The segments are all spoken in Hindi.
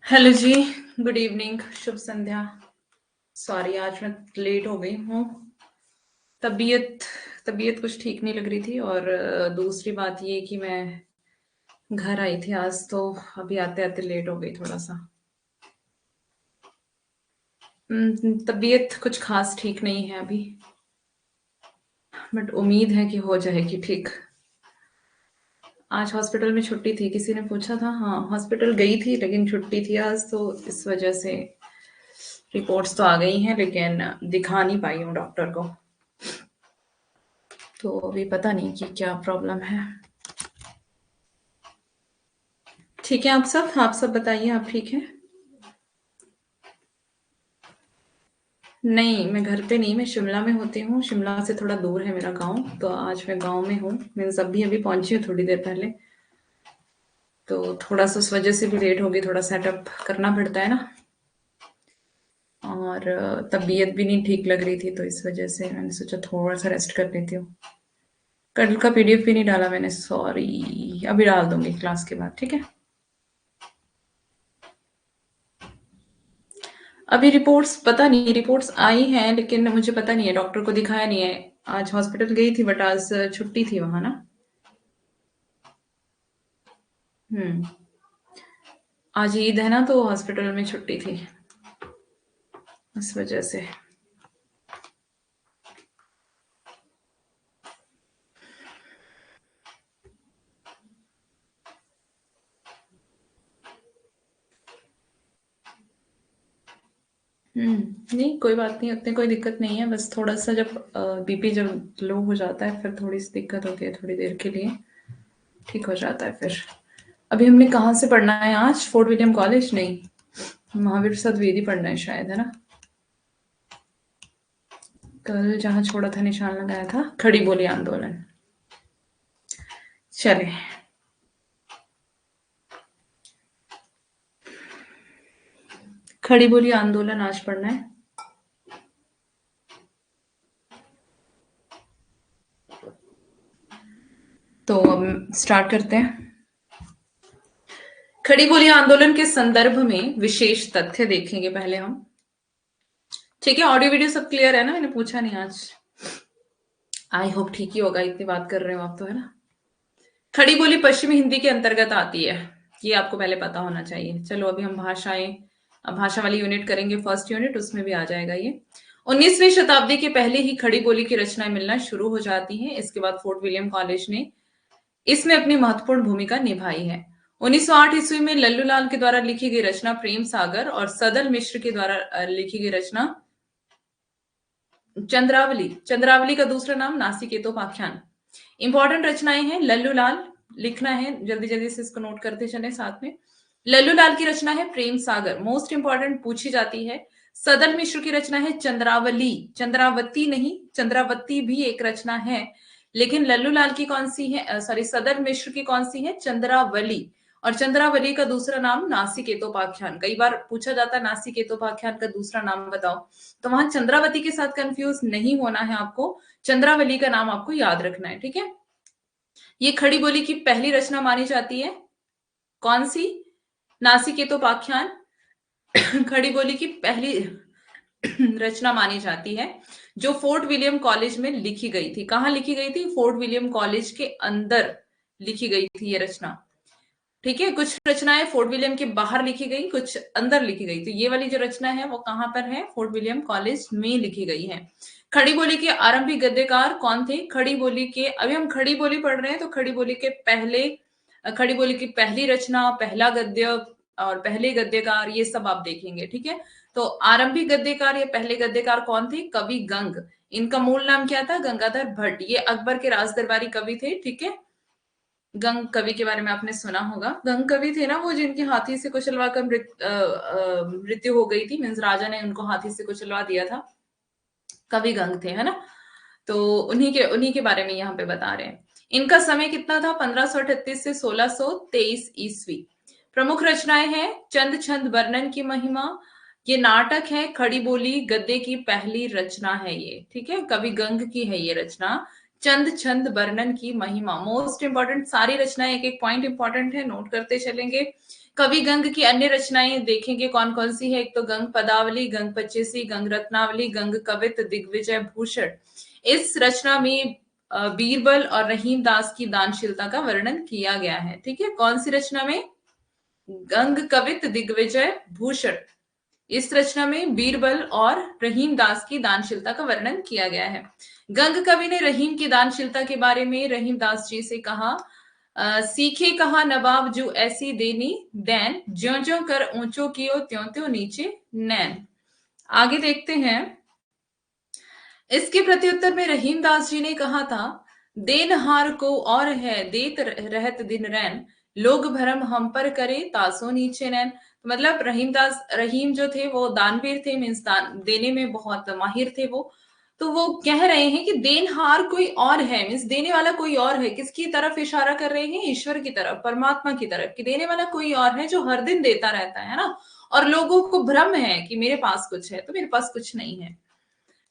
हेलो जी। गुड इवनिंग, शुभ संध्या। सॉरी, आज मैं लेट हो गई हूँ। तबीयत तबीयत कुछ ठीक नहीं लग रही थी, और दूसरी बात ये कि मैं घर आई थी आज, तो अभी आते आते लेट हो गई थोड़ा सा। तबीयत कुछ खास ठीक नहीं है अभी, बट उम्मीद है कि हो जाएगी ठीक। आज हॉस्पिटल में छुट्टी थी, किसी ने पूछा था। हाँ, हॉस्पिटल गई थी लेकिन छुट्टी थी आज, तो इस वजह से रिपोर्ट्स तो आ गई हैं लेकिन दिखा नहीं पाई हूँ डॉक्टर को। तो अभी पता नहीं कि क्या प्रॉब्लम है। ठीक है, आप सब बताइए, आप ठीक हैं? नहीं, मैं घर पे नहीं, मैं शिमला में होती हूँ। शिमला से थोड़ा दूर है मेरा गांव, तो आज मैं गांव में हूँ। मीन्स अभी अभी पहुंची हूँ थोड़ी देर पहले। तो थोड़ा सा उस वजह से भी लेट हो गई, थोड़ा सेटअप करना पड़ता है ना। और तबीयत भी नहीं ठीक लग रही थी, तो इस वजह से मैंने सोचा थोड़ा सा रेस्ट कर लेती हूँ। कल का पीडीएफ भी नहीं डाला मैंने, सॉरी। अभी डाल दूंगी क्लास के बाद, ठीक है। अभी रिपोर्ट्स पता नहीं, रिपोर्ट्स आई हैं लेकिन मुझे पता नहीं है, डॉक्टर को दिखाया नहीं है। आज हॉस्पिटल गई थी बट आज छुट्टी थी वहां ना। हम्म। आज ईद है ना, तो हॉस्पिटल में छुट्टी थी, इस वजह से। नहीं, कोई बात नहीं, उतनी कोई दिक्कत नहीं है। बस थोड़ा सा जब बीपी जब लो हो जाता है, फिर थोड़ी सी दिक्कत होती है थोड़ी देर के लिए। ठीक हो जाता है फिर। अभी हमने कहाँ से पढ़ना है आज? Fort William college? नहीं, महावीर प्रसाद द्विवेदी पढ़ना है शायद, है ना। कल जहाँ छोड़ा था, निशान लगाया था, खड़ी बोली आंदोलन। चले। खड़ी बोली आंदोलन आज पढ़ना है। तो हम स्टार्ट करते हैं। खड़ी बोली आंदोलन के संदर्भ में विशेष तथ्य देखेंगे पहले हम। ठीक है, ऑडियो वीडियो सब क्लियर है ना? मैंने पूछा नहीं आज। आई होप ठीक ही होगा, इतनी बात कर रहे हो आप तो, है ना। खड़ी बोली पश्चिमी हिंदी के अंतर्गत आती है, ये आपको पहले पता होना चाहिए। चलो अभी हम भाषाएं, अब भाषा वाली यूनिट करेंगे, फर्स्ट यूनिट, उसमें भी आ जाएगा ये। 19वीं शताब्दी के पहले ही खड़ी बोली की रचनाएं मिलना शुरू हो जाती हैं। इसके बाद फोर्ट विलियम कॉलेज ने इसमें अपनी महत्वपूर्ण भूमिका निभाई है। 1908 ईस्वी में लल्लूलाल के द्वारा लिखी गई रचना प्रेम सागर और सदल मिश्र के द्वारा लिखी गई रचना चंद्रावली। चंद्रावली का दूसरा नाम नासिकेतोपाख्यान। इंपॉर्टेंट रचनाएं हैं। लल्लूलाल, लिखना है जल्दी जल्दी से, इसको नोट करते चले साथ में। लल्लूलाल की रचना है प्रेम सागर, मोस्ट इंपॉर्टेंट, पूछी जाती है। सदल मिश्र की रचना है चंद्रावली, चंद्रावती नहीं, चंद्रावती भी एक रचना है, लेकिन लल्लूलाल की कौन सी है, सॉरी, सदल मिश्र की कौन सी है, चंद्रावली। और चंद्रावली का दूसरा नाम नासिकेतोपाख्यान। कई बार पूछा जाता है नासिकेतोपाख्यान का दूसरा नाम बताओ, तो वहां चंद्रावती के साथ कंफ्यूज नहीं होना है आपको, चंद्रावली का नाम आपको याद रखना है, ठीक है। ये खड़ी बोली की पहली रचना मानी जाती है। कौन सी? नासिकेतोपाख्यान खड़ी बोली की पहली रचना मानी जाती है, जो फोर्ट विलियम कॉलेज में लिखी गई थी। कहां लिखी गई थी? फोर्ट विलियम कॉलेज के अंदर लिखी गई थी ये रचना। ठीक है, कुछ रचनाएं फोर्ट विलियम के बाहर लिखी गई, कुछ अंदर लिखी गई। तो ये वाली जो रचना है वो कहां पर है? फोर्ट विलियम कॉलेज में लिखी गई है। खड़ी बोली के आरंभिक गद्यकार कौन थे? खड़ी बोली के, अभी हम खड़ी बोली पढ़ रहे हैं, तो खड़ी बोली के पहले, खड़ी बोली की पहली रचना, पहला गद्य और पहले गद्यकार, ये सब आप देखेंगे, ठीक है। तो आरंभिक गद्यकार या पहले गद्यकार कौन थे? कवि गंग। इनका मूल नाम क्या था? गंगाधर भट्ट। ये अकबर के राजदरबारी कवि थे, ठीक है। गंग कवि के बारे में आपने सुना होगा। गंग कवि थे ना वो, जिनकी हाथी से कुचलवा कर मृत्यु हो गई थी, मीन्स राजा ने उनको हाथी से कुचलवा दिया था। कवि गंग थे, है ना। तो उन्हीं के बारे में यहाँ पे बता रहे हैं। इनका समय कितना था? 1538 से 1623 ईस्वी। प्रमुख रचनाएं हैं चंद छंद वर्णन की महिमा, ये नाटक है। खड़ी बोली गद्य की पहली रचना है ये, ठीक है। कवि गंग की है ये रचना, चंद छंद वर्णन की महिमा। मोस्ट इंपॉर्टेंट, सारी रचनाएं एक एक पॉइंट इंपॉर्टेंट है, नोट करते चलेंगे। कवि गंग की अन्य रचनाएं देखेंगे कौन कौन सी है। एक तो गंग पदावली, गंग पच्चीसी, गंग रत्नावली, गंग कवित दिग्विजय भूषण। इस रचना में बीरबल और रहीम दास की दानशीलता का वर्णन किया गया है। ठीक है, कौन सी रचना में? गंग कवित दिग्विजय भूषण। इस रचना में बीरबल और रहीम दास की दानशीलता का वर्णन किया गया है। गंग कवि ने रहीम की दानशीलता के बारे में रहीम दास जी से कहा, सीखे कहा नवाब जो ऐसी देनी दैन, ज्यो ज्यो कर ऊंचो कियो त्यों त्यों नीचे नैन। आगे देखते हैं। इसके प्रत्युत्तर में रहीम दास जी ने कहा था, देनहार को और है देत रहत दिन रैन, लोग भरम हम पर करे तासो नीचे नैन। तो मतलब रहीम जो थे वो दानवीर थे, मीन्स दान देने में बहुत माहिर थे वो। तो वो कह रहे हैं कि देनहार कोई और है, मीन्स देने वाला कोई और है। किसकी तरफ इशारा कर रहे हैं? ईश्वर की तरफ, परमात्मा की तरफ, कि देने वाला कोई और है जो हर दिन देता रहता है ना। और लोगों को भ्रम है कि मेरे पास कुछ है, तो मेरे पास कुछ नहीं है।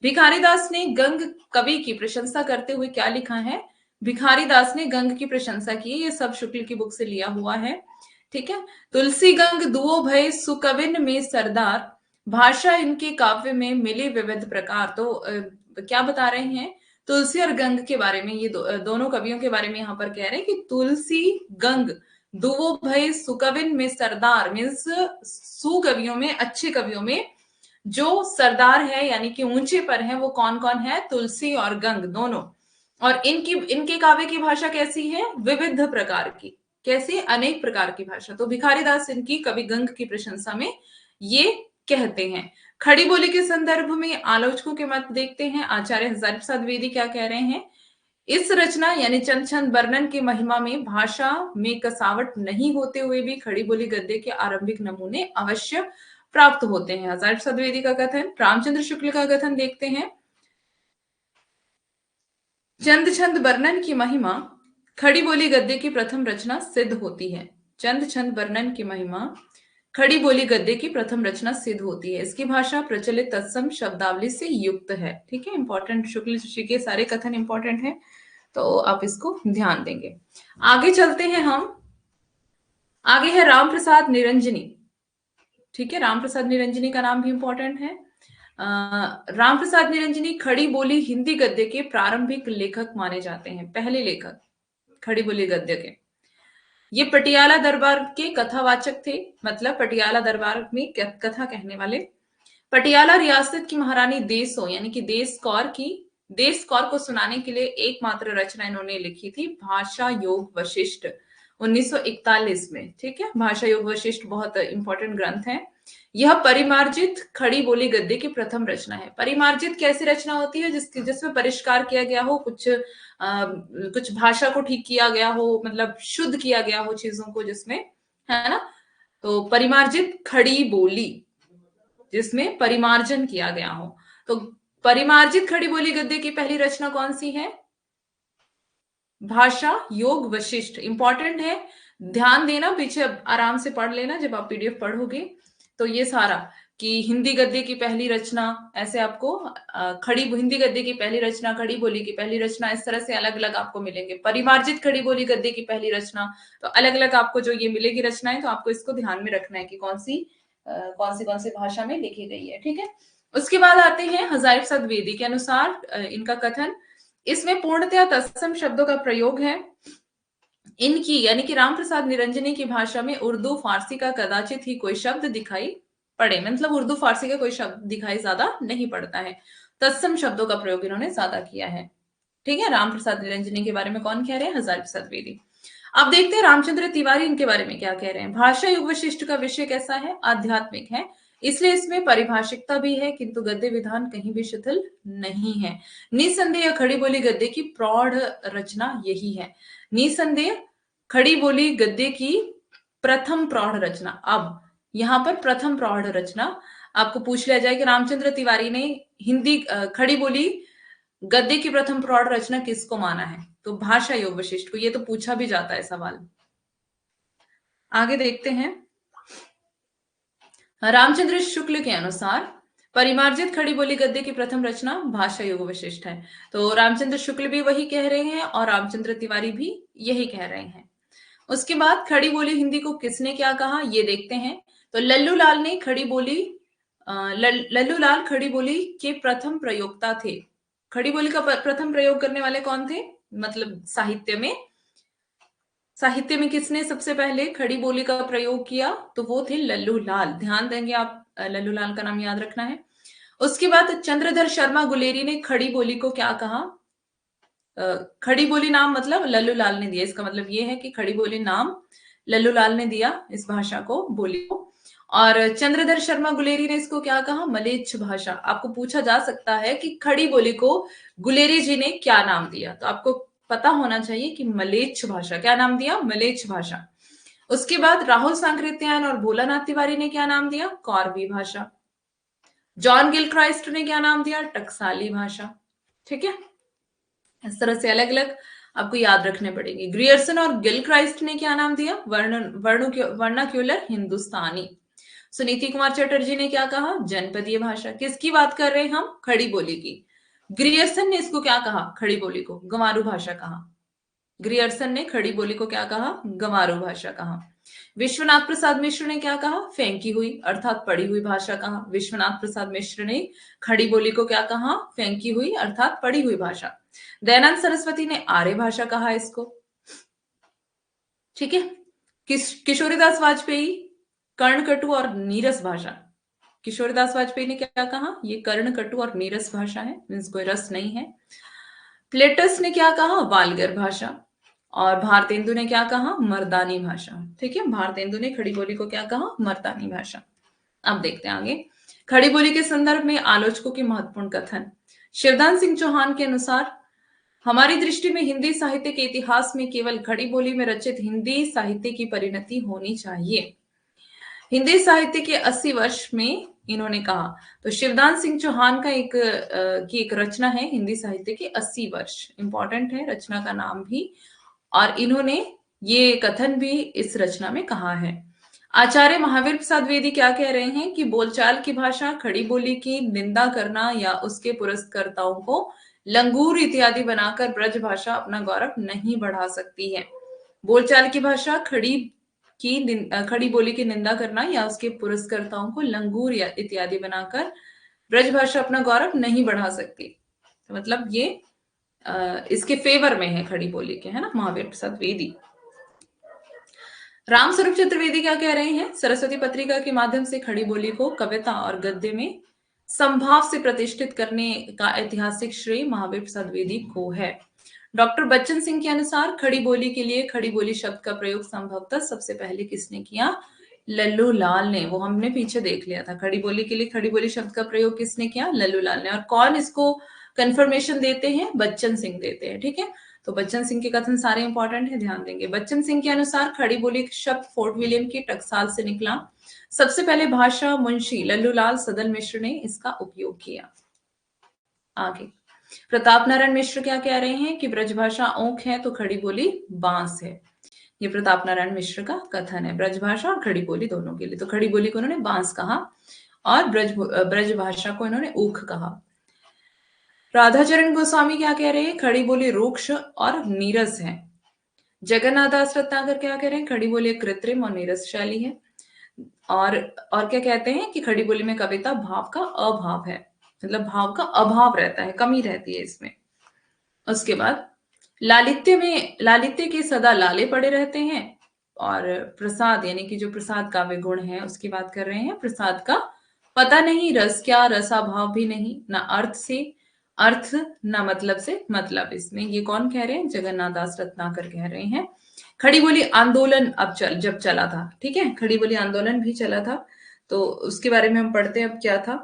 भिखारी दास ने गंग कवि की प्रशंसा करते हुए क्या लिखा है? भिखारी दास ने गंग की प्रशंसा की, ये सब शुक्ल की बुक से लिया हुआ है। ठीक है, तुलसी गंग दुओ भय सुकविन में सरदार, भाषा इनके काव्य में मिली विविध प्रकार। तो क्या बता रहे हैं? तुलसी और गंग के बारे में, ये दोनों कवियों के बारे में यहाँ पर कह रहे हैं कि तुलसी गंग दुओ भय सुकविन में सरदार, मीन्स सुकवियों में, अच्छे कवियों में जो सरदार है यानी कि ऊंचे पर है, वो कौन कौन है? तुलसी और गंग दोनों। और इनके काव्य की भाषा कैसी है? विविध प्रकार की। कैसी? अनेक प्रकार की भाषा। तो भिखारी दास इनकी कवि गंग की प्रशंसा में ये कहते हैं। खड़ी बोली के संदर्भ में आलोचकों के मत देखते हैं। आचार्य हजारी प्रसाद द्विवेदी क्या कह रहे हैं? इस रचना यानी चंद छंद वर्णन की महिमा में भाषा में कसावट नहीं होते हुए भी खड़ी बोली गद्य के आरंभिक नमूने अवश्य प्राप्त होते हैं। हजारी प्रसाद द्विवेदी का कथन। रामचंद्र शुक्ल का कथन देखते हैं। चंद छंद वर्णन की महिमा खड़ी बोली गद्य की प्रथम रचना सिद्ध होती है। चंद छंद वर्णन की महिमा खड़ी बोली गद्य की प्रथम रचना सिद्ध होती है। इसकी भाषा प्रचलित तत्सम शब्दावली से युक्त है। ठीक है, इंपॉर्टेंट, शुक्ल जी के सारे कथन इंपॉर्टेंट है, तो आप इसको ध्यान देंगे। आगे चलते हैं हम। आगे है राम प्रसाद निरंजनी। ठीक है, राम प्रसाद निरंजनी का नाम भी इंपॉर्टेंट है। राम प्रसाद निरंजनी खड़ी बोली हिंदी गद्य के प्रारंभिक लेखक माने जाते हैं, पहले लेखक खड़ी बोली गद्य के। ये पटियाला दरबार के कथावाचक थे, मतलब पटियाला दरबार में कथा कहने वाले। पटियाला रियासत की महारानी देसो यानी कि देश कौर को सुनाने के लिए एकमात्र रचना इन्होंने लिखी थी, भाषा योग वशिष्ठ, 1941 में। ठीक है, भाषा योग वशिष्ठ बहुत इंपॉर्टेंट ग्रंथ है। यह परिमार्जित खड़ी बोली गद्य की प्रथम रचना है। परिमार्जित कैसी रचना होती है? जिसमें परिष्कार किया गया हो, कुछ भाषा को ठीक किया गया हो, मतलब शुद्ध किया गया हो चीजों को, जिसमें, है ना। तो परिमार्जित खड़ी बोली, जिसमें परिमार्जन किया गया हो। तो परिमार्जित खड़ी बोली गद्य की पहली रचना कौन सी है? भाषा योग वशिष्ठ। इंपॉर्टेंट है, ध्यान देना, पीछे आराम से पढ़ लेना जब आप पीडीएफ पढ़ोगे। तो ये सारा कि हिंदी गद्य की पहली रचना, ऐसे आपको हिंदी गद्य की पहली रचना, खड़ी बोली की पहली रचना, इस तरह से अलग अलग आपको मिलेंगे। परिमार्जित खड़ी बोली गद्य की पहली रचना, तो अलग अलग आपको जो ये मिलेगी रचनाएं, तो आपको इसको ध्यान में रखना है कि कौन सी भाषा में लिखी गई है। ठीक है, उसके बाद आते हैं हजारी प्रसाद द्विवेदी के अनुसार इनका कथन। इसमें पूर्णतया तत्सम शब्दों का प्रयोग है। इनकी यानी कि राम प्रसाद निरंजनी की भाषा में उर्दू फारसी का कदाचित ही कोई शब्द दिखाई पड़े, मतलब उर्दू फारसी का कोई शब्द दिखाई ज्यादा नहीं पड़ता है। तत्सम शब्दों का प्रयोग इन्होंने ज्यादा किया है। ठीक है, राम प्रसाद निरंजनी के बारे में कौन कह रहे हैं? हजारी प्रसाद द्विवेदी। अब देखते हैं रामचंद्र तिवारी इनके बारे में क्या कह रहे हैं। भाषा युग वशिष्ठ का विषय कैसा है? आध्यात्मिक है, इसलिए इसमें परिभाषिकता भी है, किंतु गद्य विधान कहीं भी शिथिल नहीं है। निसंदेह खड़ी बोली गद्य की प्रौढ़ रचना यही है। निसंदेह खड़ी बोली गद्य की प्रथम प्रौढ़ रचना। अब यहाँ पर प्रथम प्रौढ़ रचना आपको पूछ लिया जाए कि रामचंद्र तिवारी ने हिंदी खड़ी बोली गद्य की प्रथम प्रौढ़ रचना किसको माना है? तो भाषा योग वशिष्ठ को। ये तो पूछा भी जाता है सवाल। आगे देखते हैं। रामचंद्र शुक्ल के अनुसार परिमार्जित खड़ी बोली गद्य की प्रथम रचना भाषा योग वशिष्ठ है। तो रामचंद्र शुक्ल भी वही कह रहे हैं और रामचंद्र तिवारी भी यही कह रहे हैं। उसके बाद खड़ी बोली हिंदी को किसने क्या कहा ये देखते हैं। तो लल्लू लाल ने खड़ी बोली, लल्लू लाल खड़ी बोली के प्रथम प्रयोक्ता थे। खड़ी बोली का प्रथम प्रयोग करने वाले कौन थे, मतलब साहित्य में किसने सबसे पहले खड़ी बोली का प्रयोग किया, तो वो थे लल्लू लाल। ध्यान देंगे आप, लल्लू लाल का नाम याद रखना है। उसके बाद चंद्रधर शर्मा गुलेरी ने खड़ी बोली को क्या कहा, खड़ी बोली नाम मतलब लल्लू लाल ने दिया, इसका मतलब ये है कि खड़ी बोली नाम लल्लू लाल ने दिया इस भाषा को, बोली को। और चंद्रधर शर्मा गुलेरी ने इसको क्या कहा, मलेच्छ भाषा। आपको पूछा जा सकता है कि खड़ी बोली को गुलेरी जी ने क्या नाम दिया, तो आपको पता होना चाहिए कि मलेच्छ भाषा। क्या नाम दिया, मलेच्छ भाषा। उसके बाद राहुल सांकृत्यायन और भोलानाथ तिवारी ने क्या नाम दिया, कौरवी भाषा। जॉन गिलक्राइस्ट ने क्या नाम दिया, टकसाली भाषा। ठीक है, इस तरह से अलग अलग आपको याद रखने पड़ेंगे। ग्रियर्सन और गिलक्राइस्ट ने क्या नाम दिया, वर्नाक्यूलर हिंदुस्तानी। सुनीति कुमार चटर्जी ने क्या कहा, जनपदीय भाषा। किसकी बात कर रहे हैं हम, खड़ी बोली की। ग्रियर्सन ने इसको क्या कहा, खड़ी बोली को गंवारू भाषा कहा। ग्रियर्सन ने खड़ी बोली को क्या कहा, गंवारू भाषा कहा। विश्वनाथ प्रसाद मिश्र ने क्या कहा, फेंकी हुई अर्थात पड़ी हुई भाषा कहा। विश्वनाथ प्रसाद मिश्र ने खड़ी बोली को क्या कहा, फेंकी हुई अर्थात पड़ी हुई भाषा। दयानंद सरस्वती ने आर्य भाषा कहा इसको। ठीक है, किशोरीदास वाजपेयी कर्णकटु और नीरस भाषा। किशोरीदास वाजपेयी ने क्या कहा, ये कर्णकटु और नीरस भाषा है, मीन्स कोई रस नहीं है। प्लेटस ने क्या कहा, वाल्गर भाषा। और भारतेंदु ने क्या कहा, मर्दानी भाषा। ठीक है, भारतेंदु ने खड़ी बोली को क्या कहा, मर्दानी भाषा। अब देखते हैं आगे। खड़ी बोली के संदर्भ में आलोचकों के महत्वपूर्ण कथन। शिवदान सिंह चौहान के अनुसार हमारी दृष्टि में हिंदी साहित्य के इतिहास में केवल खड़ी बोली में रचित हिंदी साहित्य की परिणति होनी चाहिए। हिंदी साहित्य के 80 वर्ष में इन्होंने कहा, तो शिवदान सिंह चौहान का एक रचना है हिंदी साहित्य के 80 वर्ष, इंपॉर्टेंट है रचना का नाम भी, और इन्होंने ये कथन भी इस रचना में कहा है। आचार्य महावीर प्रसाद द्विवेदी क्या कह रहे हैं कि बोलचाल की भाषा खड़ी बोली की निंदा करना या उसके पुरस्कर्ताओं को लंगूर इत्यादि बनाकर ब्रज भाषा अपना गौरव नहीं बढ़ा सकती है। बोलचाल की भाषा खड़ी बोली की निंदा करना या उसके पुरस्कर्ताओं को लंगूर या इत्यादि बनाकर ब्रज भाषा अपना गौरव नहीं बढ़ा सकती। तो मतलब ये इसके फेवर में है खड़ी बोली के, है ना, महावीर प्रसाद द्विवेदी। रामस्वरूप चतुर्वेदी क्या कह रहे हैं, सरस्वती पत्रिका के माध्यम से खड़ी बोली को कविता और गद्य में संभाव से प्रतिष्ठित करने का ऐतिहासिक श्रेय महावीर प्रसाद द्विवेदी को है। डॉक्टर बच्चन सिंह के अनुसार खड़ी बोली के लिए खड़ी बोली शब्द का प्रयोग संभवतः सबसे पहले किसने किया, लल्लू लाल ने। वो हमने पीछे देख लिया था, खड़ी बोली के लिए खड़ी बोली शब्द का प्रयोग किसने किया, लल्लू लाल ने। और कौन इसको कंफर्मेशन देते हैं, बच्चन सिंह देते हैं। ठीक है, तो बच्चन सिंह के कथन सारे इंपॉर्टेंट है, ध्यान देंगे। बच्चन सिंह के अनुसार खड़ी बोली शब्द फोर्ट विलियम के टकसाल से निकला। सबसे पहले भाषा मुंशी लल्लू लाल सदल मिश्र ने इसका उपयोग किया। आगे प्रताप नारायण मिश्र क्या कह रहे हैं कि ब्रजभाषा ओंख है तो खड़ी बोली बांस है। ये प्रताप नारायण मिश्र का कथन है, ब्रजभाषा और खड़ी बोली दोनों के लिए। तो खड़ी बोली को उन्होंने बांस कहा और ब्रजभाषा को इन्होंने ऊख कहा। राधाचरण गोस्वामी क्या कह रहे हैं, खड़ी बोली रूक्ष और नीरस है। जगन्नाथ दास रत्नाकर क्या कह रहे हैं, खड़ी बोली कृत्रिम और नीरस शैली है। और क्या कहते हैं कि खड़ी बोली में कविता भाव का अभाव है, मतलब भाव का अभाव रहता है, कमी रहती है इसमें। उसके बाद लालित्य के सदा लाले पड़े रहते हैं। और प्रसाद यानी कि जो प्रसाद काव्य गुण है उसकी बात कर रहे हैं। प्रसाद का पता नहीं रस क्या, रसाभाव भी नहीं, ना अर्थ से अर्थ ना मतलब से मतलब। इसमें ये कौन कह रहे हैं, जगन्नाथ दास रत्नाकर कह रहे हैं। खड़ी बोली आंदोलन जब चला था, ठीक है, खड़ी बोली आंदोलन भी चला था, तो उसके बारे में हम पढ़ते हैं अब क्या था।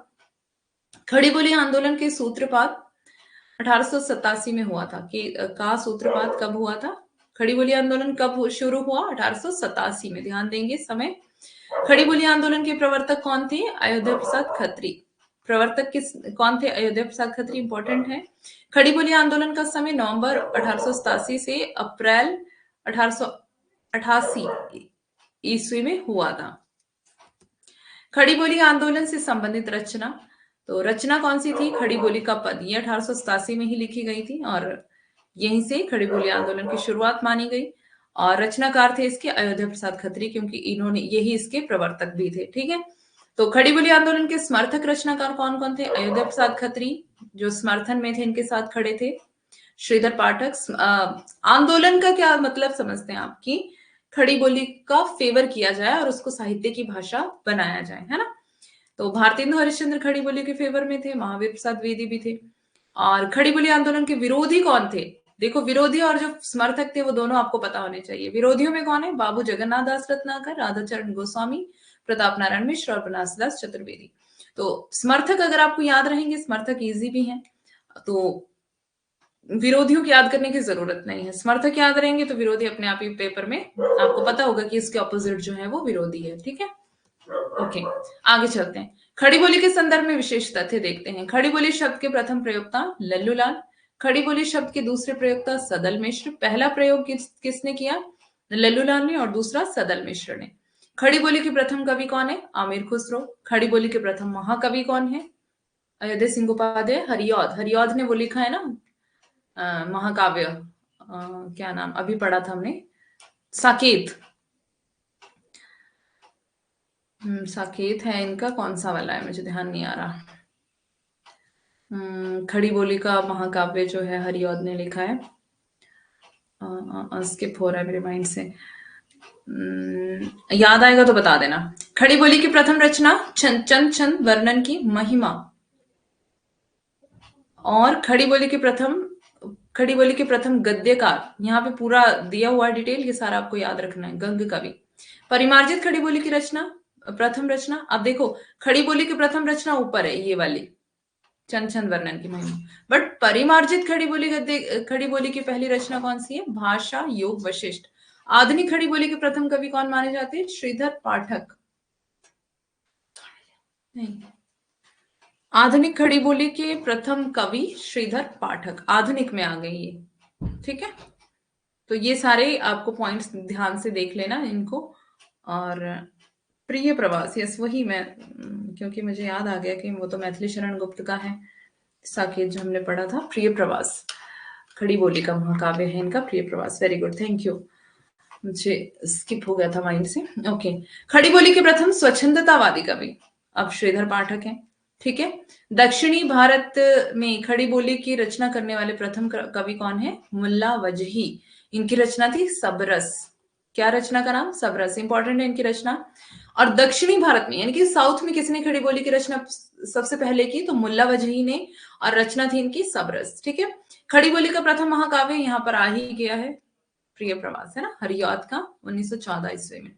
खड़ी बोली आंदोलन के सूत्रपात 1887 में हुआ था। कि का सूत्रपात कब हुआ था, खड़ी बोली आंदोलन कब शुरू हुआ, 1887 में। ध्यान देंगे समय। खड़ी बोली आंदोलन के प्रवर्तक कौन थे, अयोध्या प्रसाद खत्री। प्रवर्तक कौन थे, अयोध्या प्रसाद खत्री, इंपॉर्टेंट है। खड़ी बोली आंदोलन का समय नवंबर 1887 से अप्रैल 1888 ईस्वी में हुआ था। खड़ी बोली आंदोलन से संबंधित रचना, तो रचना कौन सी थी, खड़ी बोली का पद। ये 1887 में ही लिखी गई थी और यहीं से खड़ी बोली आंदोलन की शुरुआत मानी गई। और रचनाकार थे इसके अयोध्या प्रसाद खत्री, क्योंकि इन्होंने यही इसके प्रवर्तक भी थे। ठीक है, तो खड़ी बोली आंदोलन के समर्थक रचनाकार कौन कौन थे? अयोध्या प्रसाद खत्री जो समर्थन में थे, इनके साथ खड़े थे श्रीधर पाठक। आंदोलन का क्या मतलब समझते हैं आप? कि खड़ी बोली का फेवर किया जाए और उसको साहित्य की भाषा बनाया जाए, है ना। तो भारतेंदु हरिश्चंद्र खड़ी बोली के फेवर में थे, महावीर प्रसाद द्विवेदी भी थे। और खड़ी बोली आंदोलन के विरोधी कौन थे? देखो, विरोधी और जो समर्थक थे वो दोनों आपको पता होने चाहिए। विरोधियों में कौन है? बाबू जगन्नाथ दास रत्नाकर, राधाचरण गोस्वामी, प्रताप नारायण मिश्र और बनारसीदास चतुर्वेदी। तो समर्थक अगर आपको याद रहेंगे, समर्थक इजी भी हैं, तो विरोधियों को याद करने की जरूरत नहीं है। समर्थक याद रहेंगे तो विरोधी अपने आप ही पेपर में आपको पता होगा कि इसके ऑपोजिट जो है वो विरोधी है। ठीक है, ओके, आगे चलते हैं। खड़ी बोली के संदर्भ में विशेष तथ्य देखते हैं। खड़ी बोली शब्द के प्रथम प्रयोक्ता लल्लूलाल। खड़ी बोली शब्द के दूसरे प्रयोक्ता सदल मिश्र। पहला प्रयोग किसने किया? लल्लूलाल ने, और दूसरा सदल मिश्र ने। खड़ी बोली के प्रथम कवि कौन है? आमिर खुसरो। खड़ी बोली के प्रथम महाकवि कौन है? अयोध्या सिंह उपाध्याय। हरिऔध, हरिऔध ने वो लिखा है ना महाकाव्य, क्या नाम अभी पढ़ा था हमने, साकेत। साकेत है इनका, कौन सा वाला है मुझे ध्यान नहीं आ रहा। खड़ी बोली का महाकाव्य जो है हरिऔध ने लिखा है, स्किप हो रहा है मेरे माइंड से। याद आएगा तो बता देना। खड़ी बोली की प्रथम रचना चंद छंद वर्णन की महिमा। और खड़ी बोली के प्रथम गद्यकार, यहाँ पे पूरा दिया हुआ डिटेल, ये सारा आपको याद रखना है। गंग कवि। परिमार्जित खड़ी बोली की रचना, प्रथम रचना। अब देखो, खड़ी बोली की प्रथम रचना ऊपर है ये वाली, चंद छंद वर्णन की महिमा, बट परिमार्जित खड़ी बोली की पहली रचना कौन सी है? भाषा योग वशिष्ठ। आधुनिक खड़ी बोली के प्रथम कवि कौन माने जाते हैं? श्रीधर पाठक। नहीं, आधुनिक खड़ी बोली के प्रथम कवि श्रीधर पाठक, आधुनिक में आ गई ये। ठीक है, तो ये सारे आपको पॉइंट्स ध्यान से देख लेना इनको। और प्रिय प्रवास, यस वही मैं, क्योंकि मुझे याद आ गया कि वो तो मैथिली शरण गुप्त का है, साकेत जो हमने पढ़ा था। प्रिय प्रवास खड़ी बोली का महाकाव्य है इनका, प्रिय प्रवास। वेरी गुड, थैंक यू, मुझे स्किप हो गया था माइंड से। ओके, खड़ी बोली के प्रथम स्वच्छंदतावादी कवि अब श्रीधर पाठक हैं। ठीक है, दक्षिणी भारत में खड़ी बोली की रचना करने वाले प्रथम कवि कौन है? मुल्ला वजही। इनकी रचना थी सबरस। क्या रचना का नाम? सबरस। इंपॉर्टेंट है इनकी रचना। और दक्षिणी भारत में यानी कि साउथ में किसने खड़ी बोली की रचना सबसे पहले की? तो मुल्ला वजही ने, और रचना थी इनकी सबरस। ठीक है, खड़ी बोली का प्रथम महाकाव्य यहाँ पर आ ही गया है, प्रिय प्रवास, है ना, हरिऔध का, 1914 ईस्वी में।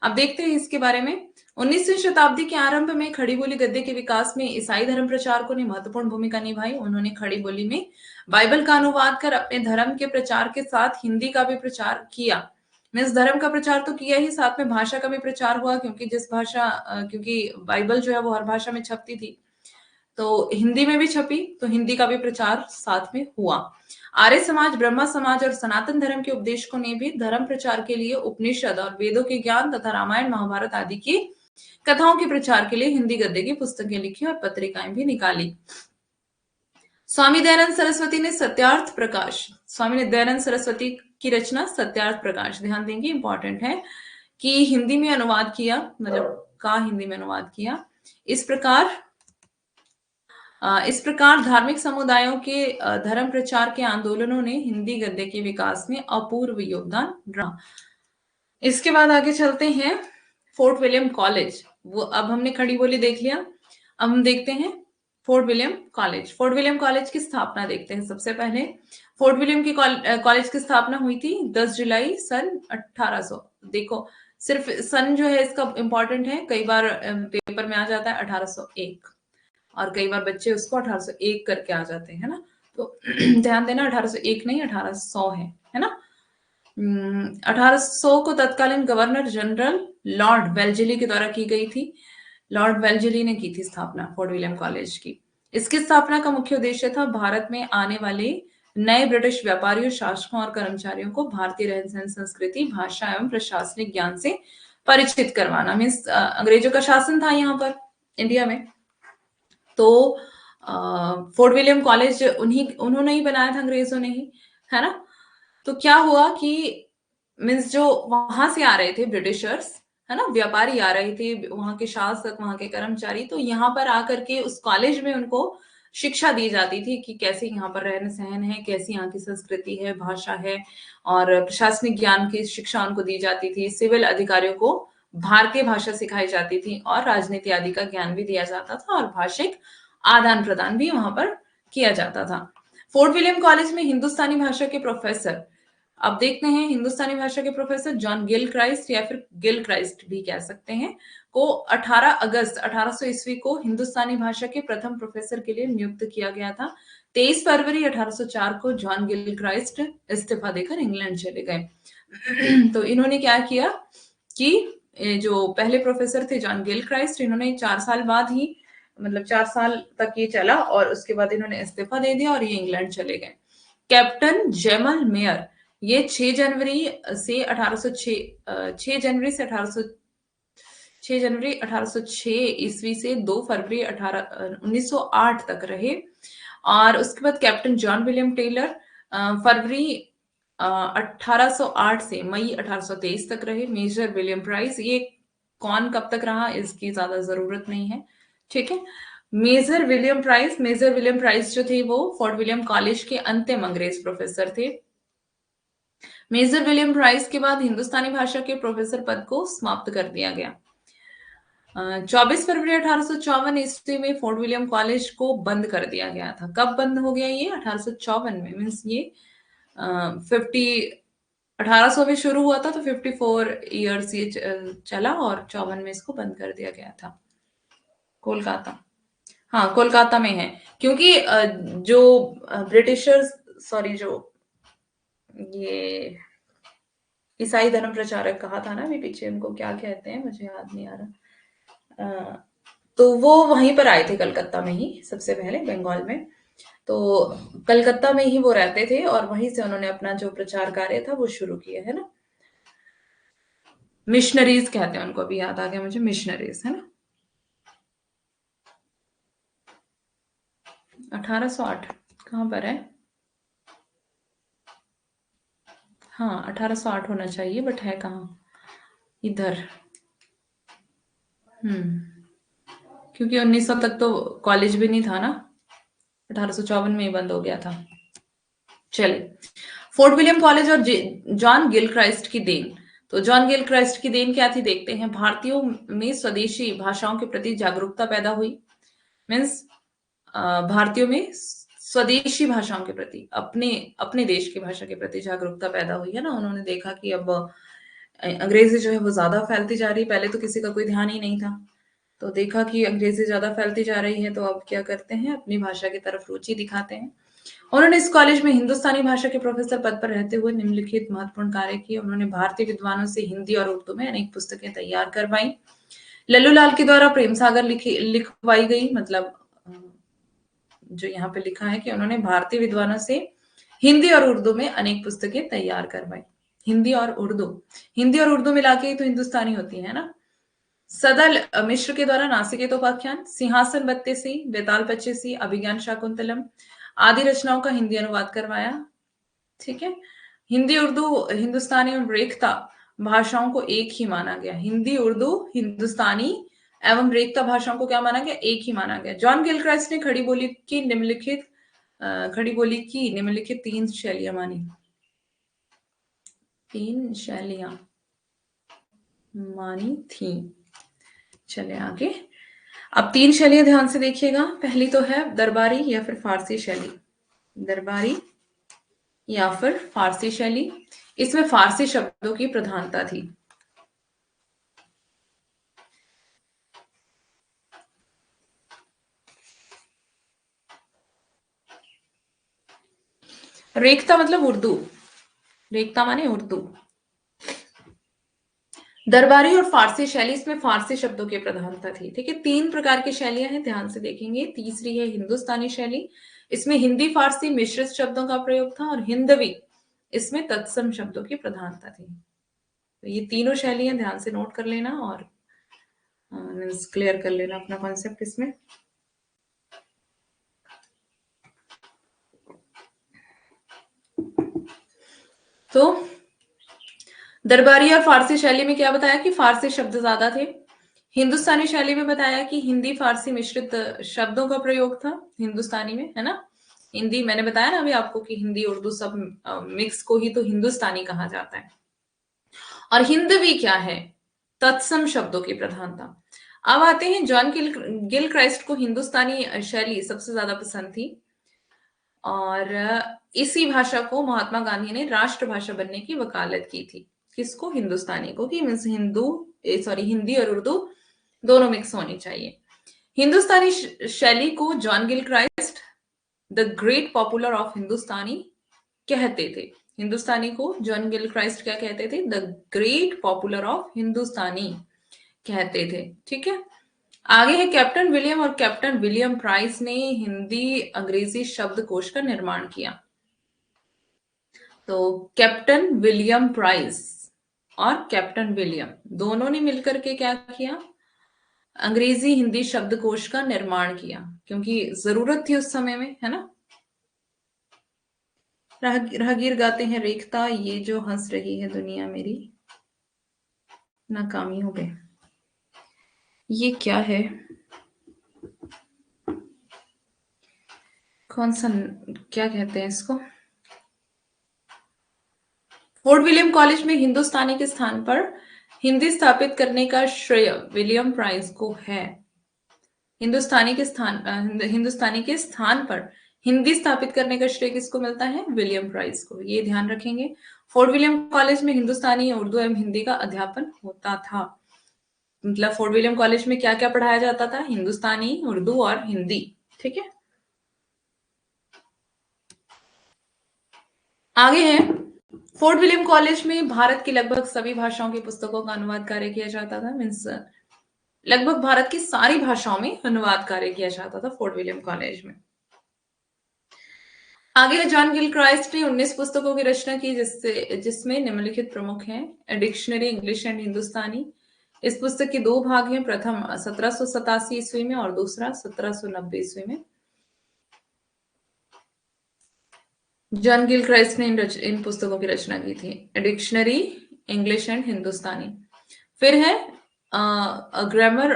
अब देखते हैं इसके बारे में। 19वीं शताब्दी के आरंभ में खड़ी बोली गद्य के विकास में ईसाई धर्म प्रचारकों ने महत्वपूर्ण भूमिका निभाई। उन्होंने खड़ी बोली में बाइबल का अनुवाद कर अपने धर्म के प्रचार के साथ हिंदी का भी प्रचार किया। मीन्स धर्म का प्रचार तो किया ही, साथ में भाषा का भी प्रचार हुआ, क्योंकि बाइबल जो है वो हर भाषा में छपती थी, तो हिंदी में भी छपी, तो हिंदी का भी प्रचार साथ में हुआ। आर्य समाज, ब्रह्मा समाज और सनातन धर्म के उपदेशकों ने भी धर्म प्रचार के लिए उपनिषद और वेदों के ज्ञान तथा रामायण महाभारत आदि की कथाओं के प्रचार के लिए हिंदी गद्य की पुस्तकें लिखी और पत्रिकाएं भी निकाली। स्वामी दयानंद सरस्वती ने सत्यार्थ प्रकाश, स्वामी ने दयानंद सरस्वती की रचना सत्यार्थ प्रकाश, ध्यान देंगे इंपॉर्टेंट है, कि हिंदी में अनुवाद किया, मतलब का हिंदी में अनुवाद किया। इस प्रकार धार्मिक समुदायों के धर्म प्रचार के आंदोलनों ने हिंदी गद्य के विकास में अपूर्व योगदान रहा। इसके बाद आगे चलते हैं, फोर्ट विलियम कॉलेज। वो अब हमने खड़ी बोली देख लिया, अब हम देखते हैं fort William college. Fort William college की स्थापना देखते हैं सबसे पहले। फोर्ट विलियम की कॉलेज की स्थापना हुई थी 10 जुलाई सन 1800। देखो, सिर्फ सन जो है इसका इंपॉर्टेंट है, कई बार पेपर में आ जाता है 1801, और कई बार बच्चे उसको 1801 करके आ जाते हैं, है ना, तो ध्यान देना 1801 नहीं 1800 है ना। 1800 को तत्कालीन गवर्नर जनरल लॉर्ड वेल्लेसली के द्वारा की गई थी। लॉर्ड वेल्लेसली ने की थी स्थापना फोर्ट विलियम कॉलेज की। इसकी स्थापना का मुख्य उद्देश्य था भारत में आने वाले नए ब्रिटिश व्यापारियों, शासकों और कर्मचारियों को भारतीय रहन सहन, संस्कृति, भाषा एवं प्रशासनिक ज्ञान से परिचित करवाना। मीन्स अंग्रेजों का शासन था यहाँ पर इंडिया में, तो फोर्ट विलियम कॉलेज उन्होंने ही बनाया था, अंग्रेजों ने ही, है ना। तो क्या हुआ कि मीन्स जो वहां से आ रहे थे ब्रिटिशर्स, है ना, व्यापारी आ रहे थे, वहां के शासक, वहां के कर्मचारी, तो यहाँ पर आकर के उस कॉलेज में उनको शिक्षा दी जाती थी कि कैसे यहाँ पर रहन सहन है, कैसी यहाँ की संस्कृति है, भाषा है, और प्रशासनिक ज्ञान की शिक्षा उनको दी जाती थी। सिविल अधिकारियों को भारतीय भाषा सिखाई जाती थी और राजनीति आदि का ज्ञान भी दिया जाता था, और भाषिक आदान प्रदान भी वहां पर किया जाता था। फोर्ट विलियम कॉलेज में हिंदुस्तानी भाषा के प्रोफेसर, अब देखते हैं, हिंदुस्तानी भाषा के प्रोफेसर जॉन गिल क्राइस्ट, या फिर गिल क्राइस्ट भी कह सकते हैं, को 18 अगस्त 1800 ईस्वी को हिंदुस्तानी भाषा के प्रथम प्रोफेसर के लिए नियुक्त किया गया था। 23 फरवरी 1804 को जॉन गिल क्राइस्ट इस्तीफा देकर इंग्लैंड चले गए। तो इन्होंने क्या किया कि जो पहले प्रोफेसर थे जॉन गिल क्राइस्ट, इन्होंने 4 साल बाद ही, मतलब 4 साल तक ये चला, और उसके बाद इन्होंने इस्तीफा दे दिया और ये इंग्लैंड चले गए। कैप्टन जेमल मेयर, ये 6 जनवरी से 1806 6 जनवरी से 1800 6 जनवरी 1806 ईस्वी से 2 फरवरी 1908 तक रहे। और उसके बाद कैप्टन जॉन विलियम टेलर फरवरी 1808 से मई 1823 तक रहे। मेजर विलियम प्राइस, ये कौन कब तक रहा इसकी ज्यादा जरूरत नहीं है, ठीक है। मेजर विलियम प्राइस जो थे वो फोर्ट विलियम कॉलेज के अंतिम अंग्रेज प्रोफेसर थे। मेजर विलियम प्राइस के बाद हिंदुस्तानी भाषा के प्रोफेसर पद को समाप्त कर दिया गया। 24 फरवरी 1854 ईस्वी में फोर्ट विलियम कॉलेज को बंद कर दिया गया था। कब बंद हो गया ये? 1854 में, मीन्स ये 1800 में शुरू हुआ था, तो 54 ईयर्स ये चला, और 54 में इसको बंद कर दिया गया था। कोलकाता, हाँ कोलकाता में है, क्योंकि जो ब्रिटिशर्स, सॉरी, जो ये ईसाई धर्म प्रचारक कहा था ना अभी पीछे, उनको क्या कहते हैं मुझे याद नहीं आ रहा, तो वो वहीं पर आए थे कलकत्ता में ही सबसे पहले, बंगाल में। तो कलकत्ता में ही वो रहते थे, और वहीं से उन्होंने अपना जो प्रचार कार्य था वो शुरू किया, है ना। मिशनरीज कहते हैं उनको, अभी याद आ गया मुझे, मिशनरीज, है ना। 1808 कहाँ पर है? हाँ 1808 होना चाहिए, बट है कहाँ? इधर। क्योंकि 1900 तक तो कॉलेज भी नहीं था ना, 1854 में ही बंद हो गया था। चलिए, फोर्ट विलियम कॉलेज और जॉन गिल क्राइस्ट की देन। तो जॉन गिल क्राइस्ट की देन क्या थी देखते हैं। भारतीयों में स्वदेशी भाषाओं के प्रति जागरूकता पैदा हुई, मीन्स भारतीयों में स्वदेशी भाषाओं के प्रति, अपने अपने देश की भाषा के प्रति जागरूकता पैदा हुई, है ना। उन्होंने देखा कि अब अंग्रेजी जो है वो ज्यादा फैलती जा रही, पहले तो किसी का कोई ध्यान ही नहीं था, तो देखा कि अंग्रेजी ज्यादा फैलती जा रही है, तो अब क्या करते हैं, अपनी भाषा की तरफ रुचि दिखाते हैं। उन्होंने इस कॉलेज में हिंदुस्तानी भाषा के प्रोफेसर पद पर रहते हुए निम्नलिखित महत्वपूर्ण कार्य किए। उन्होंने भारतीय विद्वानों से हिंदी और उर्दू में अनेक पुस्तकें तैयार करवाई। लल्लू लाल के द्वारा प्रेम सागर लिखवाई गई, मतलब जो यहाँ पे लिखा है कि उन्होंने भारतीय विद्वानों से हिंदी और उर्दू में अनेक पुस्तकें तैयार करवाई। हिंदी और उर्दू, हिंदी और उर्दू मिला के ही तो हिंदुस्तानी होती है ना। सदल मिश्र के द्वारा नासिकेत उपाख्यान, सिंहासन बत्तीसी, बेताल पच्चीसी, अभिज्ञान शाकुंतलम आदि रचनाओं का हिंदी अनुवाद करवाया, ठीक है। हिंदी उर्दू हिंदुस्तानी और रेख्ता भाषाओं को एक ही माना गया। हिंदी उर्दू हिंदुस्तानी एवं रेख्ता भाषाओं को क्या माना गया? एक ही माना गया। जॉन गिलक्राइस्ट ने खड़ी बोली की निम्नलिखित 3 शैलियां मानी। 3 शैलियां मानी थी। चले आगे। अब 3 शैलियां ध्यान से देखिएगा। पहली तो है दरबारी या फिर फारसी शैली। दरबारी या फिर फारसी शैली, इसमें फारसी शब्दों की प्रधानता थी। रेखता मतलब उर्दू, रेखता माने उर्दू। दरबारी और फारसी शैली, इसमें फारसी शब्दों की प्रधानता थी, ठीक है। 3 प्रकार की शैलियां हैं, ध्यान से देखेंगे। तीसरी है हिंदुस्तानी शैली, इसमें हिंदी फारसी मिश्रित शब्दों का प्रयोग था, और हिंदवी, इसमें तत्सम शब्दों की प्रधानता थी। तो ये तीनों शैलियां ध्यान से नोट कर लेना और क्लियर कर लेना अपना कॉन्सेप्ट इसमें। तो दरबारी और फारसी शैली में क्या बताया कि फारसी शब्द ज्यादा थे। हिंदुस्तानी शैली में बताया कि हिंदी फारसी मिश्रित शब्दों का प्रयोग था हिंदुस्तानी में, है ना। हिंदी मैंने बताया ना अभी आपको कि हिंदी उर्दू सब मिक्स को ही तो हिंदुस्तानी कहा जाता है। और हिंदवी क्या है? तत्सम शब्दों की प्रधानता। अब आते हैं जॉन गिल क्राइस्ट को हिंदुस्तानी शैली सबसे ज्यादा पसंद थी और इसी भाषा को महात्मा गांधी ने राष्ट्रभाषा बनने की वकालत की थी। किसको? हिंदुस्तानी को, कि मीन्स हिंदी और उर्दू दोनों मिक्स होनी चाहिए। हिंदुस्तानी शैली को John Gilchrist the great popular of Hindustani कहते थे। हिंदुस्तानी को जॉन गिल क्राइस्ट क्या कहते थे? The great popular of Hindustani कहते थे। ठीक है, आगे है कैप्टन विलियम और कैप्टन विलियम प्राइस ने हिंदी अंग्रेजी शब्दकोश का निर्माण किया। तो कैप्टन विलियम प्राइस और कैप्टन विलियम दोनों ने मिलकर के क्या किया? अंग्रेजी हिंदी शब्दकोश का निर्माण किया, क्योंकि जरूरत थी उस समय में, है ना। राहगीर गाते हैं रेखता, ये जो हंस रही है दुनिया मेरी नाकामियों पे। ये क्या है? कौन सा, क्या कहते हैं इसको? फोर्ट विलियम कॉलेज में हिंदुस्तानी के स्थान पर हिंदी स्थापित करने का श्रेय विलियम प्राइस को है। हिंदुस्तानी के स्थान पर हिंदी स्थापित करने का श्रेय किसको मिलता है? विलियम प्राइस को। ये ध्यान रखेंगे। फोर्ट विलियम कॉलेज में हिंदुस्तानी, उर्दू एवं हिंदी का अध्यापन होता था। मतलब फोर्ट विलियम कॉलेज में क्या क्या पढ़ाया जाता था? हिंदुस्तानी, उर्दू और हिंदी। ठीक है, आगे है फोर्ट विलियम कॉलेज में भारत की लगभग सभी भाषाओं की पुस्तकों का अनुवाद कार्य किया जाता था। मीन्स लगभग भारत की सारी भाषाओं में अनुवाद कार्य किया जाता था फोर्ट विलियम कॉलेज में। आगे जॉन गिल क्राइस्ट ने 19 पुस्तकों की रचना की, जिसमें निम्नलिखित प्रमुख हैं। डिक्शनरी इंग्लिश एंड हिंदुस्तानी। इस पुस्तक के दो भाग हैं, प्रथम 1787 ईस्वी में और दूसरा 1790 ईस्वी में। जॉन गिल क्राइस्ट ने इन पुस्तकों की रचना की थी, डिक्शनरी इंग्लिश एंड हिंदुस्तानी। फिर है ग्रामर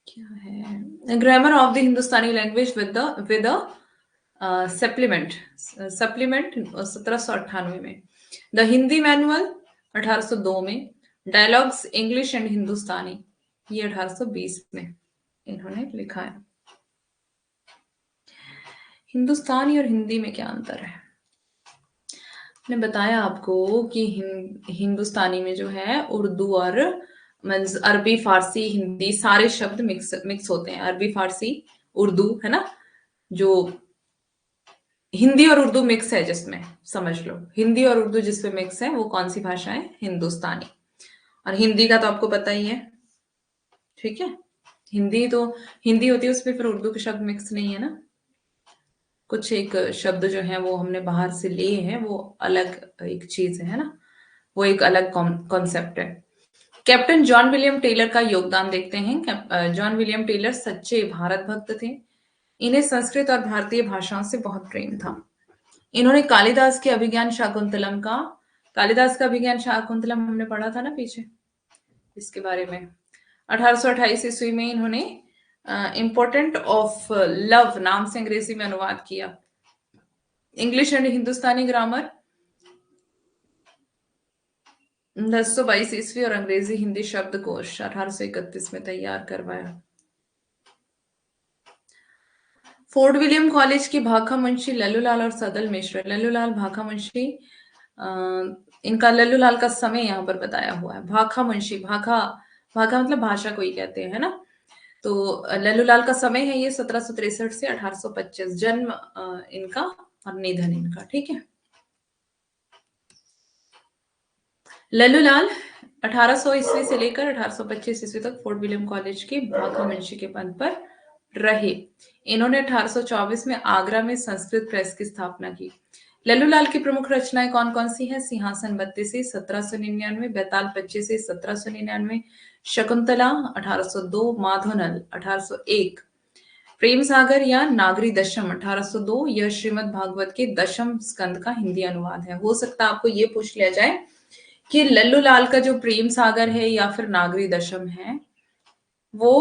क्या है? Grammar of the Hindustani language with supplement 1798 में। द हिंदी मैनुअल 1802 में। डायलॉग्स इंग्लिश एंड हिंदुस्तानी, ये 1820 में इन्होंने लिखा है। हिंदुस्तानी और हिंदी में क्या अंतर है? मैंने बताया आपको कि हिंदुस्तानी में जो है उर्दू और मीन्स अरबी, फारसी, हिंदी सारे शब्द मिक्स होते हैं। अरबी, फारसी, उर्दू, है ना। जो हिंदी और उर्दू मिक्स है, जिसमें समझ लो हिंदी और उर्दू जिसमें मिक्स है वो कौन सी भाषा है? हिंदुस्तानी। और हिंदी का तो आपको पता ही है। ठीक है, हिंदी तो हिंदी होती है, उसमें फिर उर्दू के शब्द मिक्स नहीं है ना। कुछ एक शब्द जो है वो हमने बाहर से लिए हैं, वो अलग एक चीज है ना, वो एक अलग कॉन्सेप्ट है। कैप्टन जॉन विलियम टेलर का योगदान देखते हैं। जॉन विलियम टेलर सच्चे भारत भक्त थे। इन्हें संस्कृत और भारतीय भाषाओं से बहुत प्रेम था। इन्होंने कालिदास के अभिज्ञान शाकुंतलम हमने पढ़ा था ना पीछे इसके बारे में। 1828 ईस्वी में इन्होंने इम्पोर्टेंट ऑफ लव नाम से अंग्रेजी में अनुवाद किया। इंग्लिश एंड हिंदुस्तानी ग्रामर 1922 ईस्वी और अंग्रेजी हिंदी शब्दकोश 1831 में तैयार करवाया। फोर्ट विलियम कॉलेज की भाखा मुंशी लल्लूलाल और सदल मिश्र। लल्लूलाल भाखा मुंशी, इनका लल्लूलाल का समय यहाँ पर बताया हुआ है। भाखा मुंशी, भाखा मतलब भाषा को ही कहते हैं, है ना। तो लल्लूलाल का समय है ये 1763 से 1825, जन्म इनका और निधन इनका। ठीक है, लल्लूलाल 1800 ईस्वी से लेकर 1825 ईस्वी तक फोर्ट विलियम कॉलेज के भाखा मुंशी के पद पर रहे। इन्होंने 1824 में आगरा में संस्कृत प्रेस की स्थापना की। लल्लूलाल की प्रमुख रचनाएं कौन कौन सी हैं? सिंहासन 32 1799, बेताल 25 1799, शकुंतला 1802, माधवनल 1801। प्रेम सागर या नागरी दशम 1802, यह श्रीमद् भागवत के दशम स्कंद का हिंदी अनुवाद है। हो सकता है आपको ये पूछ लिया जाए कि लल्लू लाल का जो प्रेम सागर है या फिर नागरी दशम है वो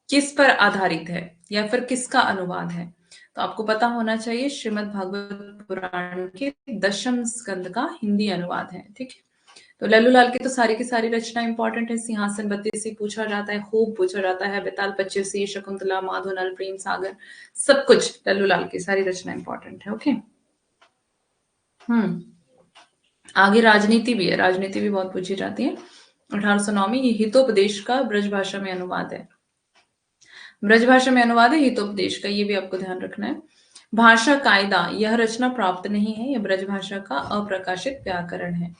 किस पर आधारित है या फिर किसका अनुवाद है। तो आपको पता होना चाहिए श्रीमद् भागवत पुराण के दशम स्कंद का हिंदी अनुवाद है। ठीक है, तो लल्लू लाल की तो सारी की सारी रचना इंपॉर्टेंट है। सिंहासन 32 पूछा जाता है, खूब पूछा जाता है, बेताल 25, शकुंतला, माधोनल, प्रेम सागर, सब कुछ लल्लू लाल की सारी रचना इंपॉर्टेंट है। ओके, आगे राजनीति भी है, राजनीति भी बहुत पूछी जाती है। 1809 में ये हितोपदेश का ब्रज भाषा में अनुवाद है। ब्रज भाषा में अनुवाद है हितोपदेश का, ये भी आपको ध्यान रखना है। भाषा कायदा, यह रचना प्राप्त नहीं है, यह ब्रज भाषा का अप्रकाशित व्याकरण है।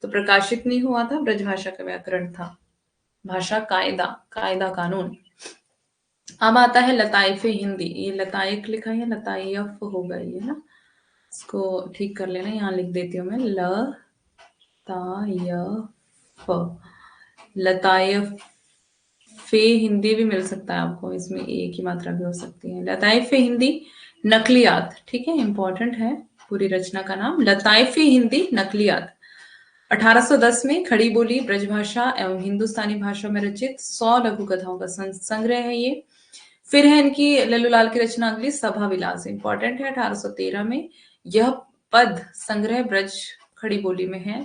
तो प्रकाशित नहीं हुआ था, ब्रज भाषा का व्याकरण था। भाषा कायदा, कायदा कानून। अब आता है लताइफ हिंदी, ये लताइक लिखा है, लताइफ होगा ये ना, इसको ठीक कर लेना, यहाँ लिख देती हूँ मैं लताइफ फे हिंदी भी मिल सकता है आपको, इसमें एक ही मात्रा भी हो सकती है। लताइफ हिंदी नकलियात, ठीक है, इंपॉर्टेंट है पूरी रचना का नाम लताइफ हिंदी नकलियात। 1810 में खड़ी बोली ब्रजभाषा एवं हिंदुस्तानी भाषा में रचित 100 लघु कथाओं का संग्रह है ये। फिर है इनकी लल्लू लाल की रचना अगली सभा विलास, इंपॉर्टेंट है। 1813 में यह पद संग्रह ब्रज खड़ी बोली में है।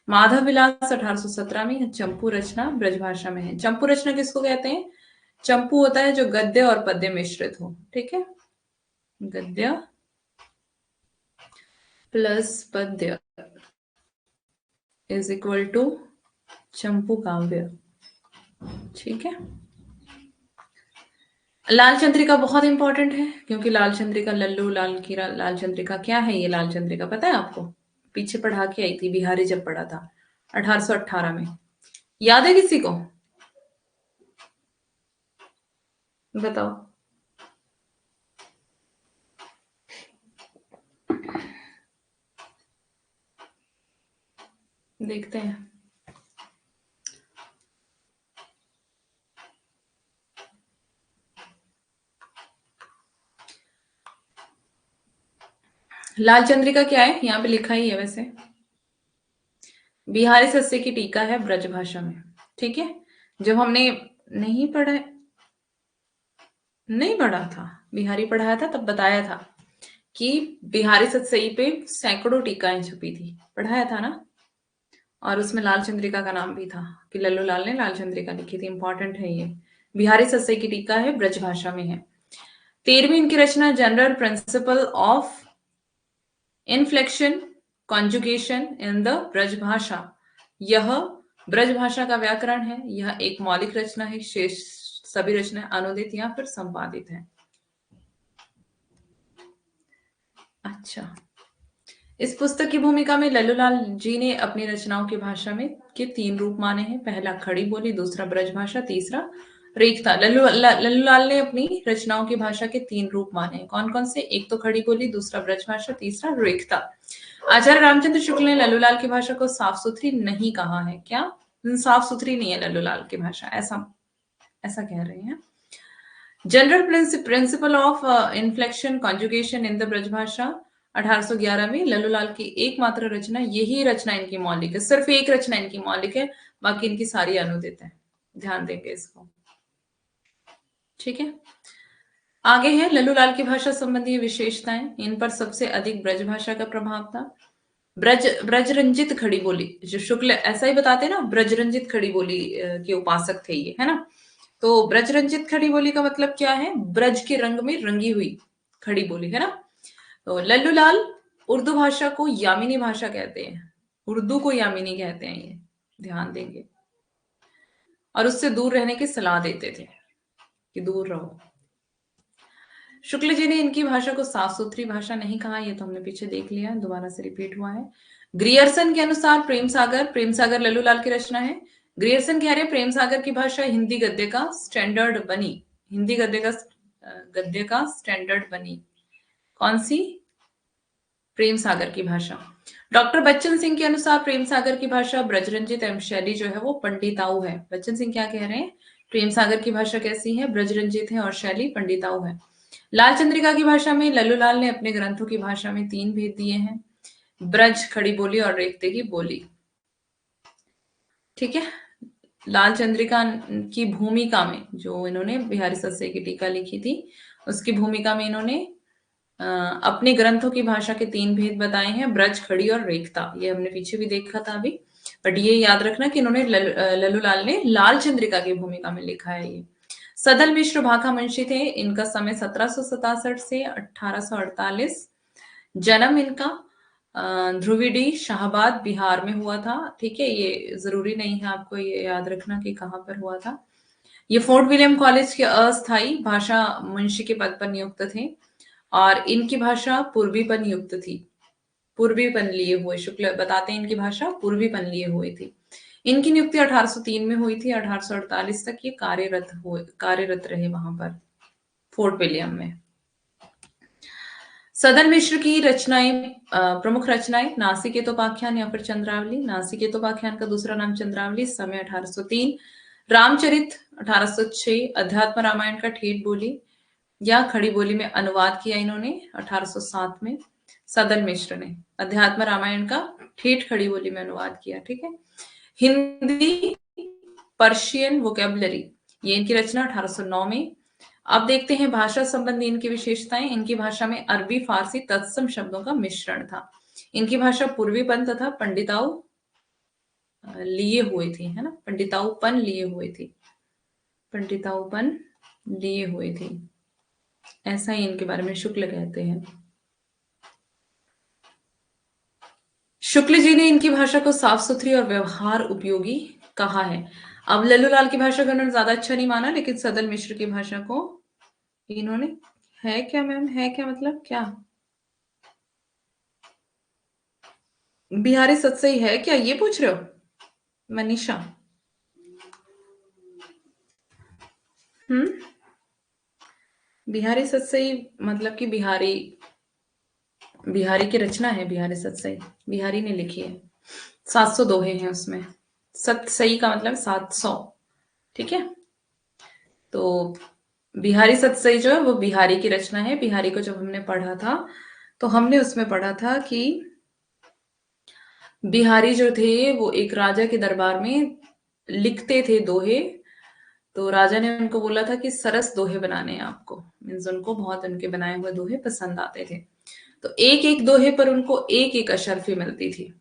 माधव विलास 1817 में, चंपू रचना ब्रजभाषा में है। चंपू रचना किसको कहते हैं? चंपू होता है जो गद्य और पद्य मिश्रित हो, ठीक है, गद्य प्लस पद्य इज इक्वल टू चंपू काव्य, ठीक है। लाल चंद्रिका बहुत इंपॉर्टेंट है, क्योंकि लाल चंद्रिका लल्लू लाल की लाल चंद्रिका क्या है? ये लाल चंद्रिका पता है आपको? पीछे पढ़ा के आई थी बिहारी जब पढ़ा था 1818 में, याद है किसी को? बताओ। देखते हैं। लाल चंद्रिका क्या है? यहाँ पे लिखा ही है वैसे, बिहारी सस्य की टीका है ब्रज भाषा में, ठीक है। जब हमने नहीं पढ़ा था, बिहारी पढ़ाया था तब बताया था कि बिहारी सतसई पे सैकड़ों टीकाएं छपी थी, पढ़ाया था ना। और उसमें लाल चंद्रिका का नाम भी था कि लल्लू लाल ने लाल चंद्रिका लिखी थी, इंपॉर्टेंट है ये। बिहारी सतसई की टीका है, ब्रज भाषा में है। 13वीं इनकी रचना general principle of inflection conjugation in the Braj Bhasha, यह ब्रज भाषा का व्याकरण है। यह एक मौलिक रचना है, शेष सभी रचनाएं अनुदित या फिर संपादित है। अच्छा, इस पुस्तक की भूमिका में लल्लू लाल जी ने अपनी रचनाओं की भाषा में के 3 रूप माने हैं। पहला खड़ी बोली, दूसरा ब्रज भाषा, तीसरा रेखता। लल्लू लाल ने अपनी रचनाओं की भाषा के 3 रूप माने हैं। कौन कौन से? एक तो खड़ी बोली, दूसरा ब्रज भाषा, तीसरा रेखता। आचार्य रामचंद्र शुक्ल ने लल्लू लाल की भाषा को साफ सुथरी नहीं कहा है। क्या? साफ सुथरी नहीं है लल्लू लाल की भाषा, ऐसा कह रहे हैं। General principle of inflection conjugation in the Braj Bhasha 1811 में लल्लू लाल की एकमात्र रचना, यही रचना इनकी मौलिक है, सिर्फ एक रचना इनकी मौलिक है, बाकी इनकी सारी अनुदित है। ध्यान देंगे इसको, ठीक है। आगे है लल्लू लाल की भाषा संबंधी विशेषताएं। इन पर सबसे अधिक ब्रज भाषा का प्रभाव था। ब्रजरंजित खड़ी बोली, जो शुक्ल ऐसा ही बताते ना, ब्रजरंजित खड़ी बोली के उपासक थे ये, है ना। तो ब्रजरंजित खड़ी बोली का मतलब क्या है? ब्रज के रंग में रंगी हुई खड़ी बोली, है ना। तो लल्लू लाल उर्दू भाषा को यामिनी भाषा कहते हैं, उर्दू को यामिनी कहते हैं ये, ध्यान देंगे। और उससे दूर रहने की सलाह देते थे कि दूर रहो। शुक्ल जी ने इनकी भाषा को साफ सुथरी भाषा नहीं कहा, ये तो हमने पीछे देख लिया, दोबारा से रिपीट हुआ है। ग्रियर्सन के अनुसार प्रेम सागर लल्लू लाल की रचना है। ग्रियर्सन कह रहे हैं प्रेम सागर की भाषा हिंदी गद्य का स्टैंडर्ड बनी, हिंदी गद्य का स्टैंडर्ड बनी। कौन सी? प्रेम सागर की भाषा। डॉक्टर बच्चन सिंह के अनुसार प्रेम सागर की भाषा ब्रजरंजित एवं शैली जो है वो पंडिताऊ है। बच्चन सिंह क्या कह रहे हैं? प्रेम सागर की भाषा कैसी है? ब्रजरंजित है और शैली पंडिताऊ है। लाल चंद्रिका की भाषा में लल्लू लाल ने अपने ग्रंथों की भाषा में 3 भेद दिए हैं, ब्रज, खड़ी बोली और रेखते की बोली। ठीक है। लाल चंद्रिका की भूमिका में जो इन्होंने बिहारी सत्से की टीका लिखी थी, उसकी भूमिका में इन्होंने अपने ग्रंथों की भाषा के 3 भेद बताए हैं, ब्रज, खड़ी और रेखता। ये हमने पीछे भी देखा था अभी, बट ये याद रखना कि इन्होंने लल्लू लाल ने लाल चंद्रिका की भूमिका में लिखा है ये। सदल मिश्र भाखा मुंशी थे, इनका समय 1767 से 1848। जन्म इनका ध्रुवीडी शाहबाद बिहार में हुआ था। ठीक है, ये जरूरी नहीं है आपको ये याद रखना कि कहाँ पर हुआ था। ये फोर्ट विलियम कॉलेज के अस्थायी भाषा मुंशी के पद पर नियुक्त थे और इनकी भाषा पूर्वीपन युक्त थी, पूर्वीपन लिए हुए। शुक्ल बताते हैं इनकी भाषा पूर्वीपन लिए हुए थी। इनकी नियुक्ति 1803 में हुई थी। 1848 तक ये कार्यरत रहे वहां पर फोर्ट विलियम में। सदन मिश्र की रचनाएं, प्रमुख रचनाएं नासिकेतोपाख्यान या फिर चंद्रावली। नासिकेतोपाख्यान का दूसरा नाम चंद्रावली, समय 1803। रामचरित 1806। अध्यात्म रामायण का ठेठ बोली या खड़ी बोली में अनुवाद किया इन्होंने 1807 में। सदन मिश्र ने अध्यात्म रामायण का ठेठ खड़ी बोली में अनुवाद किया। ठीक है। हिंदी पर्शियन वोकेबलरी, ये इनकी रचना 1809 में। अब देखते हैं भाषा संबंधी इनकी विशेषताएं। इनकी भाषा में अरबी, फारसी तत्सम शब्दों का मिश्रण था। इनकी भाषा पूर्वीपन तथा पंडिताऊ लिए हुए थी, है ना, पंडिताऊपन लिए हुए थी, पंडिताऊपन लिए हुए थी, ऐसा ही इनके बारे में शुक्ल कहते हैं। शुक्ल जी ने इनकी भाषा को साफ सुथरी और व्यवहार उपयोगी कहा है। अब लल्लू लाल की भाषा को उन्होंने ज्यादा अच्छा नहीं माना, लेकिन सदल मिश्र की भाषा को इन्होंने, है क्या मैम, है क्या मतलब क्या? बिहारी सत्सई है क्या, ये पूछ रहे हो मनीषा? बिहारी सत्सई मतलब कि बिहारी, बिहारी की रचना है बिहारी सत्सई, बिहारी ने लिखी है। 700 दोहे हैं उसमें। सत्सई का मतलब 700। ठीक है। तो बिहारी सत्सई जो है वो बिहारी की रचना है। बिहारी को जब हमने पढ़ा था तो हमने उसमें पढ़ा था कि बिहारी जो थे वो एक राजा के दरबार में लिखते थे दोहे। तो राजा ने उनको बोला था कि सरस दोहे बनाने हैं आपको, मीन्स उनको बहुत उनके बनाए हुए दोहे पसंद आते थे। तो एक एक दोहे पर उनको एक एक अशर्फी मिलती थी।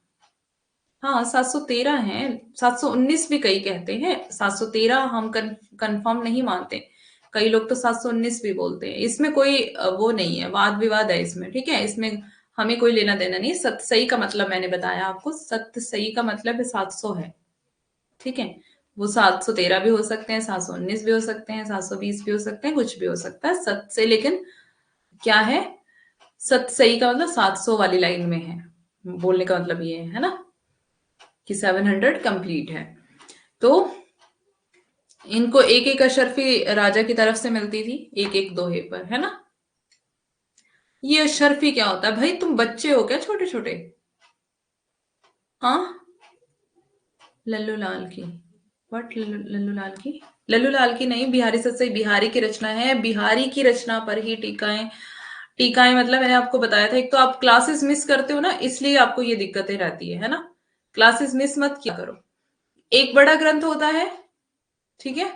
हाँ, 713 है, 719 भी कई कहते हैं, 713 हम कंफर्म नहीं मानते। कई लोग तो 719 भी बोलते हैं। इसमें कोई वो नहीं है, वाद विवाद है इसमें। ठीक है, इसमें हमें कोई लेना देना नहीं। सत्य सही का मतलब मैंने बताया आपको, सत्य सही का मतलब 700 है। ठीक है, वो 713 भी हो सकते हैं, 719 भी हो सकते हैं, 720 भी हो सकते हैं, कुछ भी हो सकता है सत्य से। लेकिन क्या है, सत्य सही का मतलब 700 वाली लाइन में है, बोलने का मतलब ये है ना कि 700 कंप्लीट है। तो इनको एक एक अशर्फी राजा की तरफ से मिलती थी, एक एक दोहे पर, है ना। ये अशर्फी क्या होता है भाई, तुम बच्चे हो क्या छोटे छोटे? हाँ, लल्लू लाल की, व्हाट, लल्लू लाल की, लल्लू लाल की नहीं, बिहारी सत्सई बिहारी की रचना है। बिहारी की रचना पर ही टीकाएं, टीकाएं मतलब मैंने आपको बताया था, एक तो आप क्लासेस मिस करते हो ना, इसलिए आपको ये दिक्कतें रहती है ना। क्लासेस मिस मत किया करो। एक बड़ा ग्रंथ होता है, ठीक है,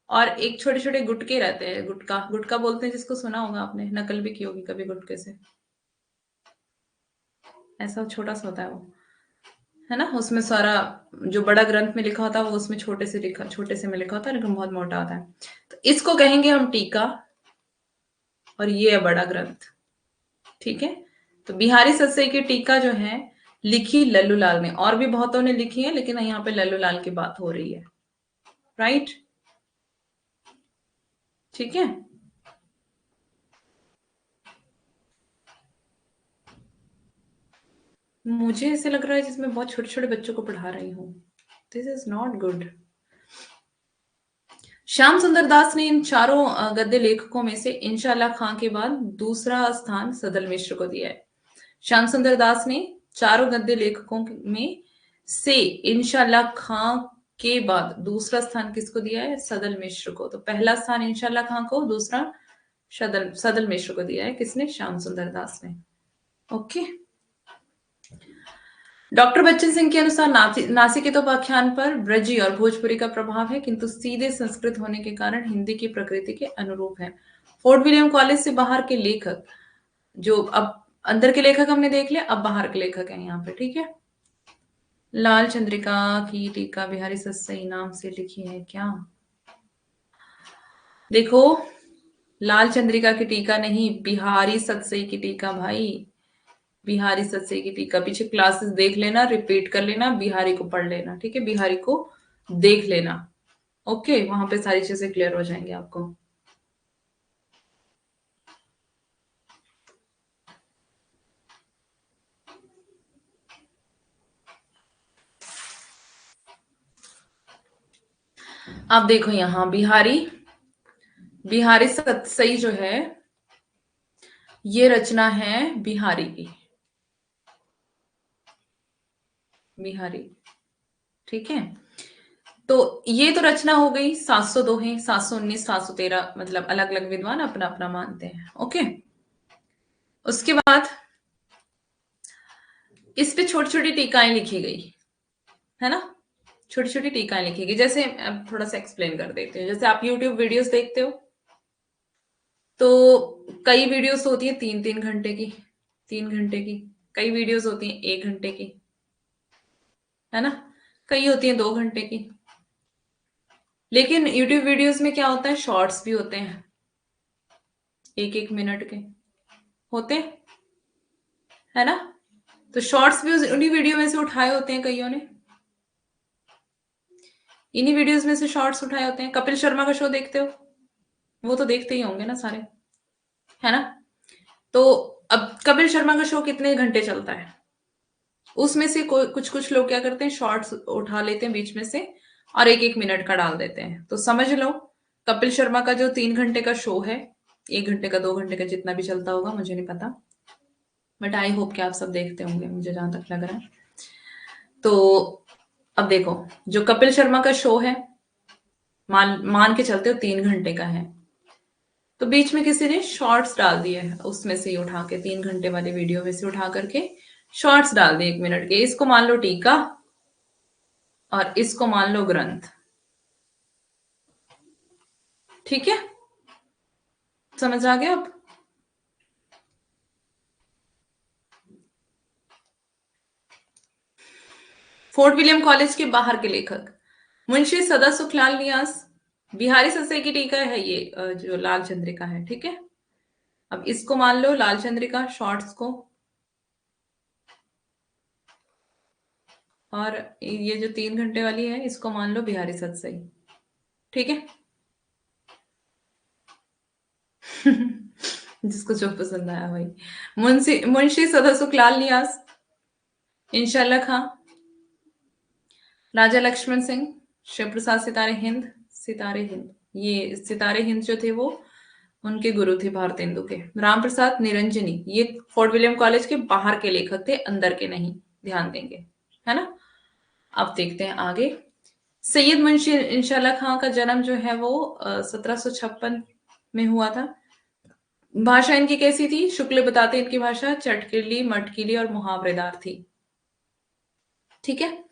और एक छोटे छोटे गुटके रहते हैं। गुटका, गुटका बोलते हैं जिसको, सुना होगा आपने, नकल भी की होगी कभी गुटके से। ऐसा छोटा सा होता है वो, है ना। उसमें सारा जो बड़ा ग्रंथ में लिखा होता है वो उसमें छोटे से लिखा, छोटे से में लिखा होता है, लेकिन बहुत मोटा होता है। तो इसको कहेंगे हम टीका, और ये है बड़ा ग्रंथ। ठीक है। तो बिहारी सत्सई की टीका जो है लिखी लल्लू लाल ने, और भी बहुतों ने लिखी है, लेकिन यहाँ पे लल्लू लाल की बात हो रही है। राइट, ठीक है। मुझे ऐसे लग रहा है जिसमें बहुत छोटे छोटे बच्चों को पढ़ा रही हूँ। This is not good. Shyam सुंदर दास ने इन चारों गद्य लेखकों में से इंशाल्लाह खां के बाद दूसरा स्थान सदल मिश्र को दिया है। श्याम सुंदर दास ने चारों गद्य लेखकों में से इंशाल्लाह खां के बाद दूसरा स्थान किसको दिया है? सदल मिश्र को। तो पहला स्थान इंशाल्लाह खां को, दूसरा सदल मिश्र को दिया है। किसने? श्याम सुंदर दास ने। ओके। डॉक्टर बच्चन सिंह के अनुसार नासिकेतोपाख्यान पर ब्रजी और भोजपुरी का प्रभाव है, किंतु सीधे संस्कृत होने के कारण हिंदी की प्रकृति के अनुरूप है। फोर्ट विलियम कॉलेज से बाहर के लेखक, जो अब अंदर के लेखक हमने देख लिया, अब बाहर के लेखक हैं यहाँ पे, ठीक है। लाल चंद्रिका की टीका बिहारी सत्सई नाम से लिखी है क्या? देखो, लाल चंद्रिका की टीका नहीं, बिहारी सत्सई की टीका भाई, बिहारी सत्सई की टीका। पीछे क्लासेस देख लेना, रिपीट कर लेना, बिहारी को पढ़ लेना, ठीक है, बिहारी को देख लेना। ओके, वहां पे सारी चीजें क्लियर हो जाएंगी आपको। आप देखो यहां बिहारी सत्सई जो है, ये रचना है बिहारी की, बिहारी, ठीक है। तो ये तो रचना हो गई। 702 है, 719, 713, मतलब अलग अलग विद्वान अपना अपना मानते हैं। ओके, उसके बाद इस पे छोटी छोटी टीकाएं लिखी गई है ना, छोटी छोटी टीकाएं लिखी गई। जैसे अब थोड़ा सा एक्सप्लेन कर देते हैं। जैसे आप यूट्यूब वीडियोस देखते हो, तो कई वीडियोस होती है 3-3 घंटे की, 3 घंटे की, कई वीडियोस होती हैं 1 घंटे की, है ना, कई होती हैं 2 घंटे की। लेकिन यूट्यूब वीडियोस में क्या होता है, शॉर्ट्स भी होते हैं, 1-1 मिनट के होते हैं, है ना। तो शॉर्ट्स भी उन्हीं वीडियो में से उठाए होते हैं कईयों ने, इन्हीं वीडियोस में से शॉर्ट्स उठाए होते हैं। कपिल शर्मा का शो देखते हो, वो तो देखते ही होंगे ना सारे, है ना। तो अब कपिल शर्मा का शो कितने घंटे चलता है, उसमें से कुछ कुछ लोग क्या करते हैं, शॉर्ट्स उठा लेते हैं बीच में से और 1-1 मिनट का डाल देते हैं। तो समझ लो, कपिल शर्मा का जो 3 घंटे का शो है, 1 घंटे का, 2 घंटे का, जितना भी चलता होगा मुझे नहीं पता, बट आई होप कि आप सब देखते होंगे, मुझे जहां तक लग रहा है। तो अब देखो, जो कपिल शर्मा का शो है, मान के चलते हो 3 घंटे का है, तो बीच में किसी ने शॉर्ट्स डाल दिए हैं, उसमें से ही उठा के, 3 घंटे वाले वीडियो में से उठा करके शॉर्ट्स डाल दिए 1 मिनट के। इसको मान लो टीका और इसको मान लो ग्रंथ, ठीक है, समझ आ गया अब। फोर्ट विलियम कॉलेज के बाहर के लेखक, मुंशी सदा सुखलाल नियाज, बिहारी सत्सई की टीका है ये, जो लाल चंद्रिका है, ठीक है। अब इसको मान लो लाल चंद्रिका शॉर्ट्स को, और ये जो 3 घंटे वाली है इसको मान लो बिहारी सत्सई, ठीक है। जिसको जो पसंद आया भाई। मुंशी सदा सुखलाल नियाज, इंशाल्लाह खां, राजा लक्ष्मण सिंह, शिव प्रसाद सितारे हिंद, ये सितारे हिंद जो थे वो उनके गुरु थे भारतेंदु के। राम प्रसाद निरंजनी, ये फोर्ट विलियम कॉलेज के बाहर के लेखक थे, अंदर के नहीं, ध्यान देंगे, है ना। अब देखते हैं आगे। सैयद मुंशी इंशाल्लाह खां का जन्म जो है वो 1756 में हुआ था। भाषा इनकी कैसी थी, शुक्ल बताते इनकी भाषा चटकीली, मटकीली और मुहावरेदार थी, ठीक है।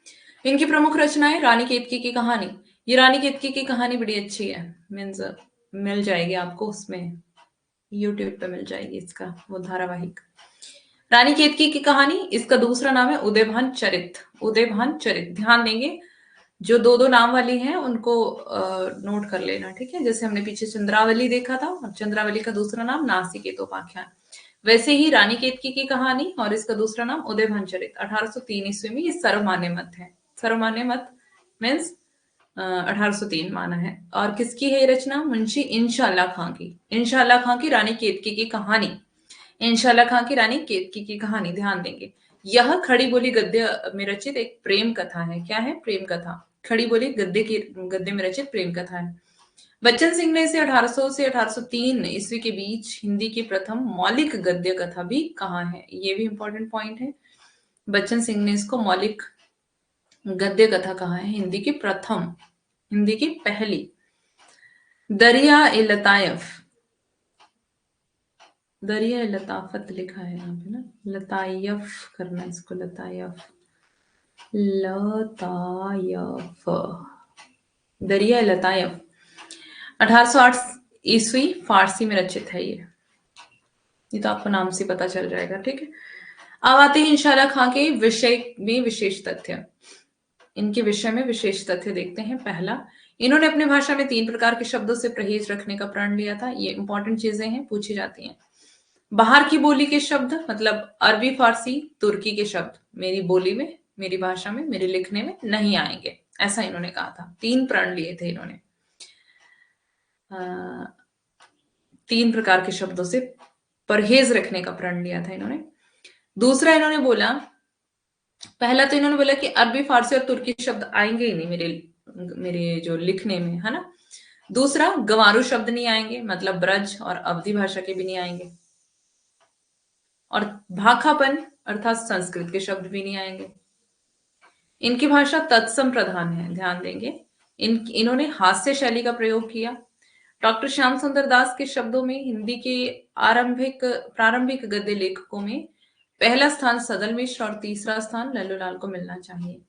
इनकी प्रमुख रचनाएं, रानी केतकी की कहानी, ये रानी केतकी की कहानी बड़ी अच्छी है, मीन्स मिल जाएगी आपको, उसमें यूट्यूब पे मिल जाएगी इसका वो धारावाहिक, रानी केतकी की कहानी। इसका दूसरा नाम है उदयभान चरित, उदयभान चरित, ध्यान देंगे। जो दो दो नाम वाली हैं उनको नोट कर लेना, ठीक है। जैसे हमने पीछे चंद्रावली देखा था, और चंद्रावली का दूसरा नाम नासिकेतोपाख्यान, वैसे ही रानी केतकी की कहानी और इसका दूसरा नाम उदयभान चरित, 1803 ईस्वी में, ये सर्वमान्य मत है। सर्वमान्य मत मीन्स 1803 माना है। और किसकी है ये रचना, मुंशी इंशाल्लाह खां की, इंशाल्लाह खां की रानी केतकी की कहानी, इंशाल्लाह खां की रानी केतकी की कहानी, ध्यान देंगे। यह खड़ी बोली गद्य में रचित एक प्रेम कथा है। क्या है, प्रेम कथा, खड़ी बोली गद्य में रचित प्रेम कथा है। बच्चन सिंह ने इसे 1800 से 1803 ईस्वी के बीच हिंदी की प्रथम मौलिक गद्य कथा भी कहा है। ये भी इंपॉर्टेंट पॉइंट है। बच्चन सिंह ने इसको मौलिक गद्य कथा कहा है, हिंदी की प्रथम, हिंदी की पहली। दरिया ए लतायफ, दरिया ए लताफत लिखा है यहाँ पे ना, लतायफ करना इसको, लतायफ, लतायफ, दरिया ए लतायफ 1808 ईस्वी फारसी में रचित है ये तो आपको नाम से पता चल जाएगा, ठीक है। अब आते हैं इंशाल्लाह खां के विषय में विशेष तथ्य। इनके विषय में विशेष तथ्य देखते हैं। पहला, इन्होंने अपनी भाषा में 3 प्रकार के शब्दों से परहेज रखने का प्रण लिया था। ये इंपॉर्टेंट चीजें हैं, पूछी जाती हैं। बाहर की बोली के शब्द मतलब अरबी, फारसी, तुर्की के शब्द मेरी बोली में, मेरी भाषा में, मेरे लिखने में नहीं आएंगे, ऐसा इन्होंने कहा था। 3 प्रण लिए थे इन्होंने, 3 प्रकार के शब्दों से परहेज रखने का प्रण लिया था इन्होंने। दूसरा इन्होंने बोला, पहला तो इन्होंने बोला कि अरबी, फारसी और तुर्की शब्द आएंगे ही नहीं मेरे जो लिखने में, है ना। दूसरा, गंवारू शब्द नहीं आएंगे, मतलब ब्रज और अवधी भाषा के भी नहीं आएंगे। और भाखापन अर्थात संस्कृत के शब्द भी नहीं आएंगे। इनकी भाषा तत्सम प्रधान है, ध्यान देंगे। इन्होंने हास्य शैली का प्रयोग किया। डॉक्टर श्याम सुंदर दास के शब्दों में हिंदी के प्रारंभिक गद्य लेखकों में पहला स्थान सदल मिश्र और तीसरा स्थान लल्लूलाल को मिलना चाहिए।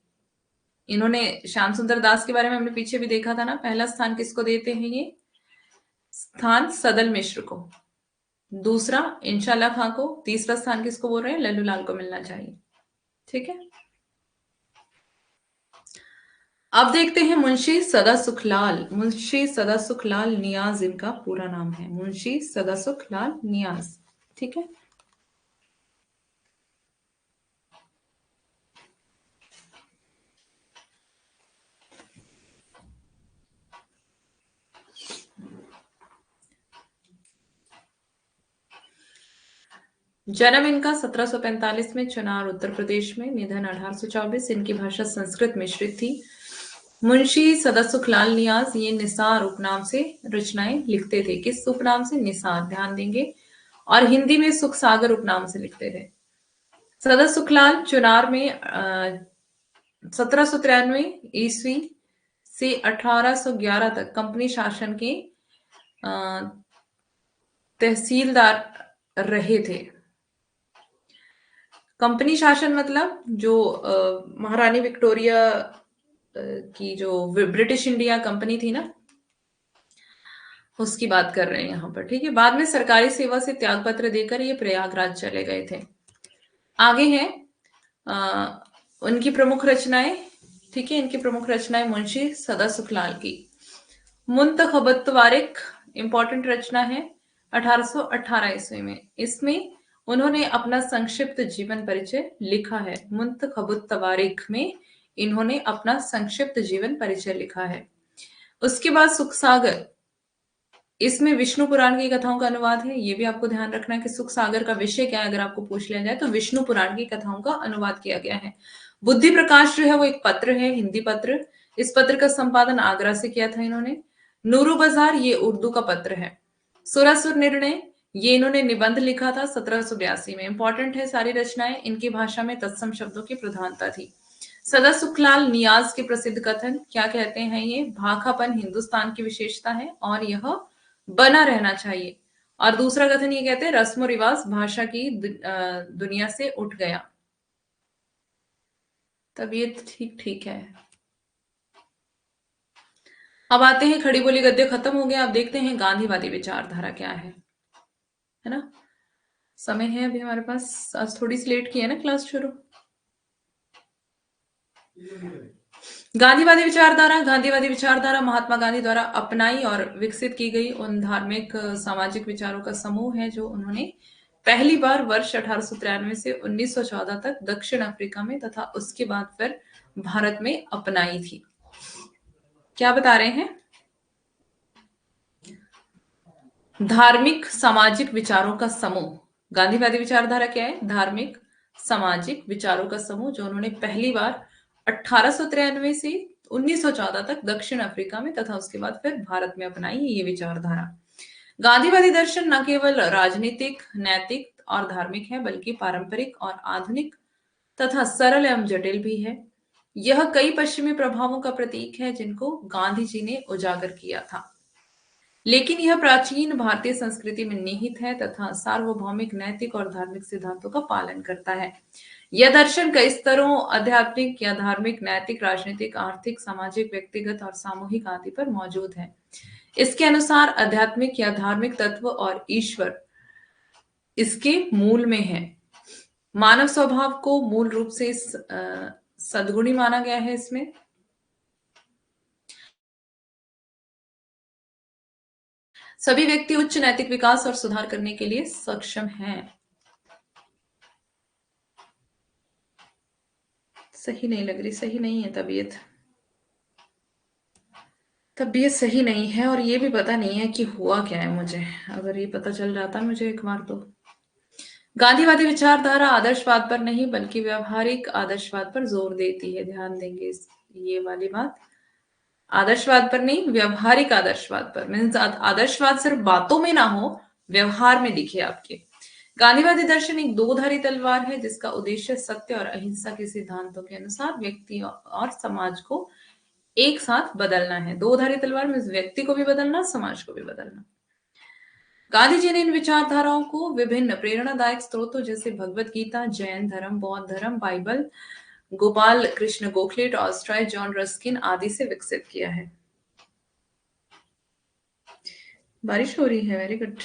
इन्होंने, श्याम सुंदर दास के बारे में हमने पीछे भी देखा था ना, पहला स्थान किसको देते हैं, ये स्थान सदल मिश्र को, दूसरा इंशाल्लाह खां को, तीसरा स्थान किसको बोल रहे हैं, लल्लूलाल को मिलना चाहिए, ठीक है। अब देखते हैं मुंशी सदा सुखलाल। मुंशी सदा सुखलाल नियाज इनका पूरा नाम है, मुंशी सदा सुखलाल नियाज, ठीक है। जन्म इनका 1745 में चुनार उत्तर प्रदेश में, निधन 1824। इनकी भाषा संस्कृत मिश्रित थी। मुंशी सदा सुखलाल नियाज ये निसार उपनाम से रचनाएं लिखते थे। किस उपनाम से, निसार, ध्यान देंगे। और हिंदी में सुख सागर उपनाम से लिखते थे। सदा सुखलाल चुनार में 1793 ईस्वी से 1811 तक कंपनी शासन के तहसीलदार रहे थे। कंपनी शासन मतलब जो महारानी विक्टोरिया की जो ब्रिटिश इंडिया कंपनी थी ना, उसकी बात कर रहे हैं यहाँ पर, ठीक है। बाद में सरकारी सेवा से त्यागपत्र देकर ये प्रयागराज चले गए थे। आगे हैं उनकी प्रमुख रचनाएं, ठीक है। इनकी प्रमुख रचनाएं मुंशी सदा सुखलाल की मुंतखबत वारिक इंपॉर्टेंट रचना है 1818 ईस्वी में। इसमें उन्होंने अपना संक्षिप्त जीवन परिचय लिखा है। मुंतखबत वारिक में इन्होंने अपना संक्षिप्त जीवन परिचय लिखा है। उसके बाद सुख सागर, इसमें विष्णु पुराण की कथाओं का अनुवाद है। ये भी आपको ध्यान रखना है कि सुख सागर का विषय क्या है, अगर आपको पूछ लिया जाए तो विष्णु पुराण की कथाओं का अनुवाद किया गया है। बुद्धि प्रकाश जो है वो एक पत्र है, हिंदी पत्र। इस पत्र का संपादन आगरा से किया था इन्होंने। नूरू बाजार ये उर्दू का पत्र है। सुरासुर निर्णय ये इन्होंने निबंध लिखा था 1782 में। इंपॉर्टेंट है सारी रचनाएं। इनकी भाषा में तत्सम शब्दों की प्रधानता थी। सदा सुखलाल नियाज के प्रसिद्ध कथन क्या कहते हैं, ये भाखापन हिंदुस्तान की विशेषता है और यह बना रहना चाहिए। और दूसरा कथन ये कहते हैं रस्म रिवाज भाषा की दुनिया से उठ गया। तबीयत ठीक ठीक है। अब आते हैं खड़ी बोली गद्य खत्म हो गया। अब देखते हैं गांधीवादी विचारधारा क्या है ना। समय है अभी हमारे पास, आज थोड़ी सी लेट की है ना क्लास शुरू। गांधीवादी विचारधारा, गांधीवादी विचारधारा महात्मा गांधी द्वारा अपनाई और विकसित की गई उन धार्मिक सामाजिक विचारों का समूह है जो उन्होंने पहली बार वर्ष 1893 से 1914 तक दक्षिण अफ्रीका में तथा उसके बाद फिर भारत में अपनाई थी। क्या बता रहे हैं, धार्मिक सामाजिक विचारों का समूह। गांधीवादी विचारधारा क्या है, धार्मिक सामाजिक विचारों का समूह जो उन्होंने पहली बार 1893 से 1914 तक दक्षिण अफ्रीका में तथा उसके बाद फिर भारत में अपनाई ये विचारधारा। गांधीवादी दर्शन न केवल राजनीतिक, नैतिक और धार्मिक है, बल्कि पारंपरिक और आधुनिक तथा सरल एवं जटिल भी है। यह कई पश्चिमी प्रभावों का प्रतीक है जिनको गांधी जी ने उजागर किया था, लेकिन यह प्राचीन भारतीय संस्कृति में निहित है तथा सार्वभौमिक नैतिक और धार्मिक सिद्धांतों का पालन करता है। यह दर्शन कई स्तरों, आध्यात्मिक या धार्मिक, नैतिक, राजनीतिक, आर्थिक, सामाजिक, व्यक्तिगत और सामूहिक आदि पर मौजूद है। इसके अनुसार आध्यात्मिक या धार्मिक तत्व और ईश्वर इसके मूल में है। मानव स्वभाव को मूल रूप से सद्गुणी माना गया है। इसमें सभी व्यक्ति उच्च नैतिक विकास और सुधार करने के लिए सक्षम हैं। सही नहीं लग रही, सही नहीं है तबीयत। तबीयत सही नहीं है और ये भी पता नहीं है कि हुआ क्या है मुझे। अगर ये पता चल जाता मुझे एक बार तो। गांधीवादी विचारधारा आदर्शवाद पर नहीं बल्कि व्यवहारिक आदर्शवाद पर जोर देती है। ध्यान देंगे ये वाली बात। आदर्शवाद पर नहीं, व्यवहारिक आदर्शवाद पर। मीन्स आदर्शवाद सिर्फ बातों में ना हो, व्यवहार में दिखे आपके। गांधीवादी दर्शन एक दोधारी तलवार है जिसका उद्देश्य सत्य और अहिंसा के सिद्धांतों के अनुसार व्यक्ति और समाज को एक साथ बदलना है। दोधारी तलवार में व्यक्ति को भी बदलना, समाज को भी बदलना। गांधी जी ने इन विचारधाराओं को विभिन्न प्रेरणादायक स्रोतों जैसे भगवत गीता, जैन धर्म, बौद्ध धर्म, Bible, Gopal Krishna Gokhale, Tolstoy, John Ruskin आदि से विकसित किया है। बारिश हो रही है, वेरी गुड।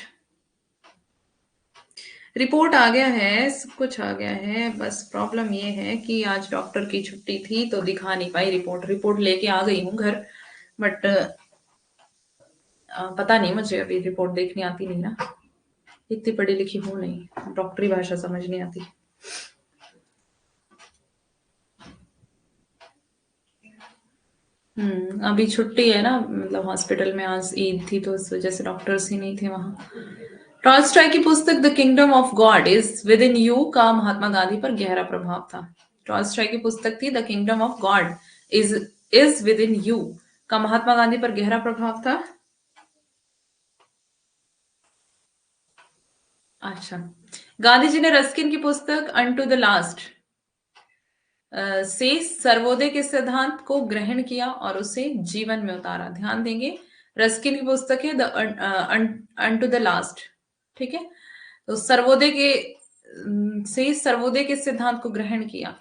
रिपोर्ट आ गया है, सब कुछ आ गया है। बस प्रॉब्लम ये है कि आज डॉक्टर की छुट्टी थी तो दिखा नहीं पाई रिपोर्ट। रिपोर्ट लेके आ गई हूँ घर, बट पता नहीं, मुझे अभी रिपोर्ट देखनी आती नहीं ना, इतनी पढ़ी लिखी हूँ नहीं, डॉक्टरी भाषा समझ नहीं आती। अभी छुट्टी है ना, मतलब हॉस्पिटल में आज ईद थी तो इस वजह से डॉक्टर्स ही नहीं थे वहां। टॉलस्टॉय की पुस्तक the kingdom of God is with in you का महात्मा गांधी पर गहरा प्रभाव था। टॉलस्टॉय की पुस्तक थी the kingdom of God is is with in you का महात्मा गांधी पर गहरा प्रभाव था। अच्छा, गांधी जी ने रस्किन की पुस्तक अनटू द लास्ट से सर्वोदय के सिद्धांत को ग्रहण किया और उसे जीवन में उतारा। ध्यान देंगे, रस्किन की पुस्तक है द अनटू द लास्ट, ठीक है। तो सर्वोदय के से सर्वोदय के सिद्धांत को ग्रहण किया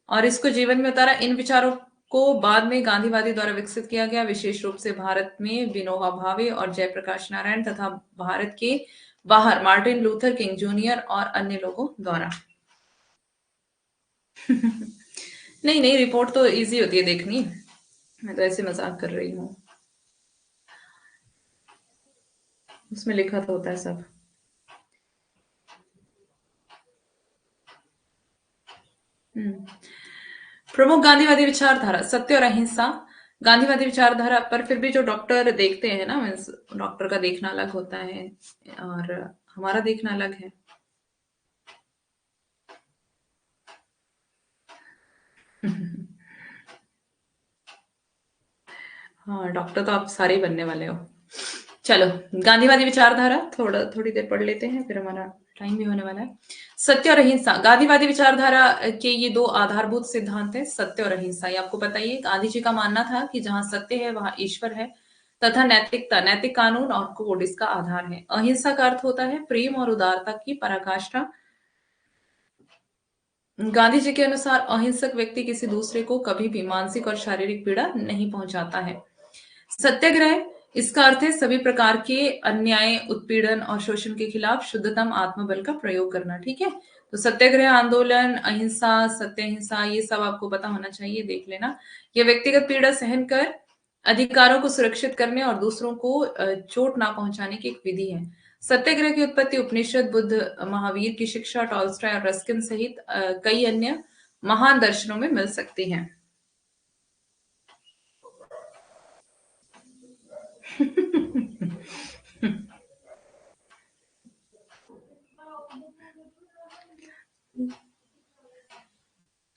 और इसको जीवन में उतारा। इन विचारों को बाद में गांधीवादी द्वारा विकसित किया गया, विशेष रूप से भारत में विनोबा भावे और जयप्रकाश नारायण तथा भारत के बाहर मार्टिन लूथर किंग जूनियर और अन्य लोगों द्वारा। नहीं नहीं, रिपोर्ट तो इजी होती है देखनी, मैं तो ऐसे मजाक कर रही हूँ। उसमें लिखा तो होता है सब। प्रमुख गांधीवादी विचारधारा सत्य और अहिंसा। गांधीवादी विचारधारा पर फिर भी जो डॉक्टर देखते हैं ना, मीन्स डॉक्टर का देखना अलग होता है और हमारा देखना अलग है। हाँ, डॉक्टर तो आप सारे ही बनने वाले हो। चलो, गांधीवादी विचारधारा थोड़ी देर पढ़ लेते हैं, फिर हमारा टाइम भी होने वाला है। सत्य और अहिंसा। गांधीवादी विचारधारा के ये दो आधारभूत सिद्धांत हैं, सत्य और अहिंसा। ये आपको पता ही है। गांधी जी का मानना था कि जहां सत्य है वहां ईश्वर है तथा नैतिकता, नैतिक कानून और कोड इसका आधार है। अहिंसा का अर्थ होता है प्रेम और उदारता की पराकाष्ठा। गांधी जी के अनुसार अहिंसक व्यक्ति किसी दूसरे को कभी भी मानसिक और शारीरिक पीड़ा नहीं पहुंचाता है। सत्याग्रह, इसका अर्थ है सभी प्रकार के अन्याय, उत्पीड़न और शोषण के खिलाफ शुद्धतम आत्मबल का प्रयोग करना, ठीक है। तो सत्याग्रह आंदोलन, अहिंसा, सत्य अहिंसा, ये सब आपको पता होना चाहिए, देख लेना। यह व्यक्तिगत पीड़ा सहन कर अधिकारों को सुरक्षित करने और दूसरों को चोट ना पहुंचाने की एक विधि है। सत्याग्रह की उत्पत्ति उपनिषद, बुद्ध, महावीर की शिक्षा, टॉलस्टॉय और रस्किन सहित कई अन्य महान दर्शनों में मिल सकती है।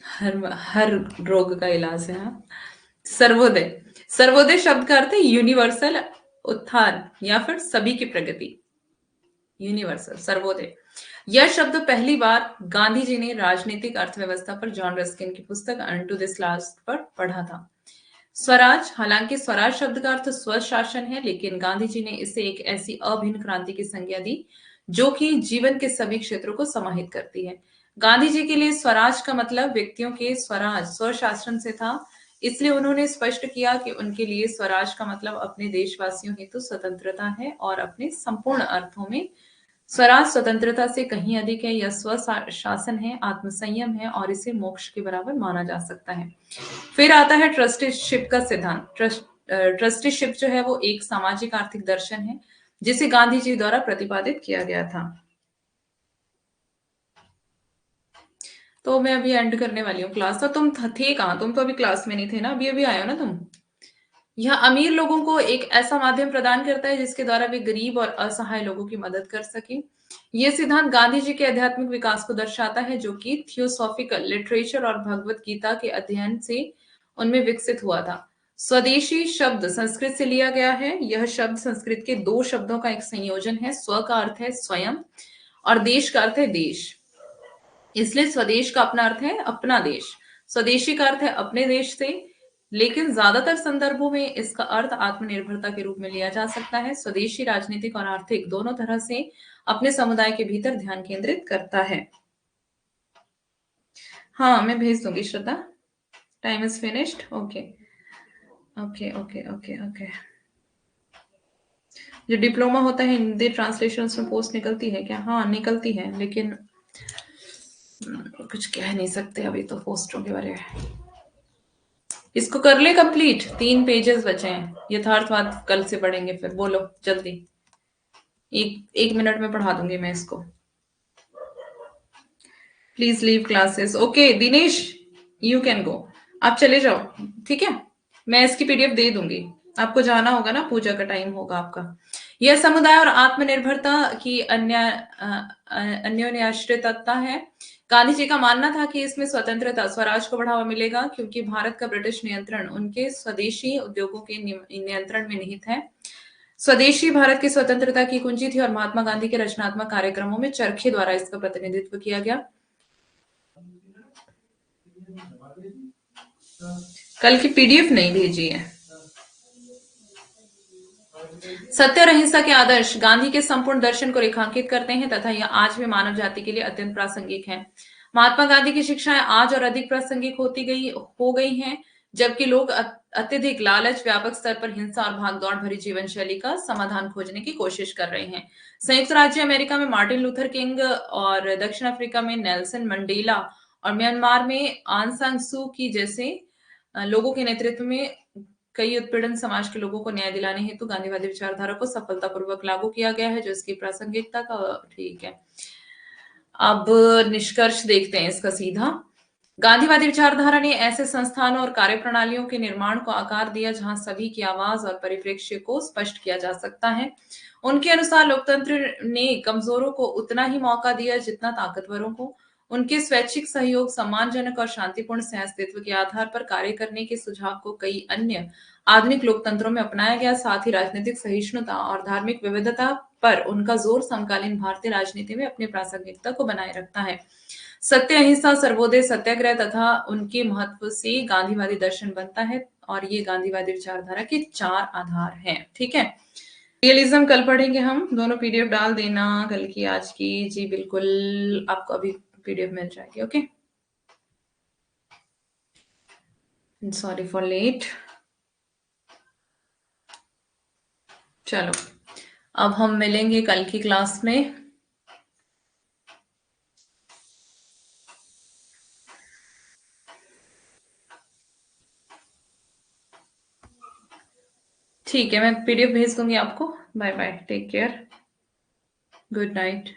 हर हर रोग का इलाज है, हाँ। सर्वोदय। सर्वोदय शब्द का अर्थ है यूनिवर्सल, उत्थान या फिर सभी की प्रगति। यूनिवर्सल, सर्वोदय। यह शब्द पहली बार गांधी जी ने राजनीतिक अर्थव्यवस्था पर जॉन रस्किन की पुस्तक अनटू दिस लास्ट पर पढ़ा था। स्वराज, हालांकि स्वराज शब्द का अर्थ स्वशासन है, लेकिन गांधी जी ने इसे एक ऐसी अभिन्न क्रांति की संज्ञा दी जो कि जीवन के सभी क्षेत्रों को समाहित करती है। गांधी जी के लिए स्वराज का मतलब व्यक्तियों के स्वराज, स्वशासन से था। इसलिए उन्होंने स्पष्ट किया कि उनके लिए स्वराज का मतलब अपने देशवासियों हेतु स्वतंत्रता है और अपने संपूर्ण अर्थों में स्वराज स्वतंत्रता से कहीं अधिक है। यह स्व शासन है, आत्मसंयम है और इसे मोक्ष के बराबर माना जा सकता है। फिर आता है ट्रस्टीशिप का सिद्धांत। ट्रस्टीशिप जो है वो एक सामाजिक आर्थिक दर्शन है जिसे गांधी जी द्वारा प्रतिपादित किया गया था। तो मैं अभी एंड करने वाली हूँ क्लास। तो तुम थे कहाँ? तुम तो अभी क्लास में नहीं थे ना, अभी अभी आए हो ना तुम। यह अमीर लोगों को एक ऐसा माध्यम प्रदान करता है जिसके द्वारा वे गरीब और असहाय लोगों की मदद कर सके। यह सिद्धांत गांधी जी के आध्यात्मिक विकास को दर्शाता है जो कि थियोसॉफिकल लिटरेचर और भगवत गीता के अध्ययन से उनमें विकसित हुआ था। स्वदेशी शब्द संस्कृत से लिया गया है। यह शब्द संस्कृत के दो शब्दों का एक संयोजन है। स्व का अर्थ है स्वयं और देश का अर्थ है देश। इसलिए स्वदेश का अपना अर्थ है अपना देश, स्वदेशी का अर्थ है अपने देश से, लेकिन ज्यादातर संदर्भों में इसका अर्थ आत्मनिर्भरता के रूप में लिया जा सकता है। स्वदेशी राजनीतिक और आर्थिक दोनों तरह से अपने समुदाय के भीतर ध्यान केंद्रित करता है। हाँ, मैं भेज दूंगी Shraddha. Time is finished. Okay okay okay okay okay. जो डिप्लोमा होता है हिंदी ट्रांसलेशन, उसमें पोस्ट निकलती है क्या? हाँ निकलती है, लेकिन कुछ कह नहीं सकते अभी तो पोस्टों के बारे में। इसको कर ले कंप्लीट, 3 पेजेस बचे हैं। यथार्थवाद कल से पढ़ेंगे, फिर बोलो जल्दी। एक मिनट में पढ़ा दूंगी मैं इसको। Please leave classes. Okay Dinesh, you can go. आप चले जाओ, ठीक है। मैं इसकी पीडीएफ दे दूंगी। आपको जाना होगा ना, पूजा का टाइम होगा आपका। यह समुदाय और आत्मनिर्भरता की अन्योन्याश्रितता है। गांधी जी का मानना था कि इसमें स्वतंत्रता, स्वराज को बढ़ावा मिलेगा क्योंकि भारत का ब्रिटिश नियंत्रण उनके स्वदेशी उद्योगों के नियंत्रण में निहित है। स्वदेशी भारत की स्वतंत्रता की कुंजी थी और महात्मा गांधी के रचनात्मक कार्यक्रमों में चरखे द्वारा इसका प्रतिनिधित्व किया गया। कल की पीडीएफ नहीं भेजी है। सत्य और अहिंसा के आदर्श गांधी के संपूर्ण दर्शन को रेखांकित करते हैं तथा यह आज भी मानव जाति के लिए अत्यंत प्रासंगिक है। महात्मा गांधी की शिक्षाएं आज और अधिक प्रासंगिक हो गई हैं, जबकि लोग अत्यधिक लालच, व्यापक स्तर पर हिंसा और भागदौड़ भरी जीवन शैली का समाधान खोजने की कोशिश कर रहे हैं। संयुक्त राज्य अमेरिका में मार्टिन लूथर किंग और दक्षिण अफ्रीका में नेल्सन मंडेला और म्यांमार में आंग सान सू की जैसे लोगों के नेतृत्व में कई उत्पीड़न समाज के लोगों को न्याय दिलाने हेतु गांधीवादी विचारधारा को सफलतापूर्वक लागू किया गया है, जो इसकी प्रासंगिकता का ठीक है। अब निष्कर्ष देखते हैं इसका सीधा। गांधीवादी विचारधारा ने ऐसे संस्थानों और कार्यप्रणालियों के निर्माण को आकार दिया जहां सभी की आवाज और परिप्रेक्ष्य को स्पष्ट किया जा सकता है। उनके अनुसार लोकतंत्र ने कमजोरों को उतना ही मौका दिया जितना ताकतवरों को। उनके स्वैच्छिक सहयोग, सम्मानजनक और शांतिपूर्ण सहअस्तित्व के आधार पर कार्य करने के सुझाव को कई अन्य आधुनिक लोकतंत्रों में अपनाया गया। साथ ही राजनीतिक सहिष्णुता और धार्मिक विविधता पर उनका जोर समकालीन भारतीय राजनीति में अपनी प्रासंगिकता को बनाए रखता है। सत्य, अहिंसा, सर्वोदय सत्याग्रह तथा उनके महत्व से गांधीवादी दर्शन बनता है और ये गांधीवादी विचारधारा के 4 आधार हैं। ठीक है। रियलिज्म कल पढ़ेंगे हम, दोनों पीडीएफ डाल देना कल की आज की। जी बिल्कुल, आपको अभी पीडीएफ मिल जाएगी। Okay, sorry for late. चलो, अब हम मिलेंगे कल की क्लास में। ठीक है, मैं पीडीएफ भेज दूंगी आपको। Bye bye, take care, good night.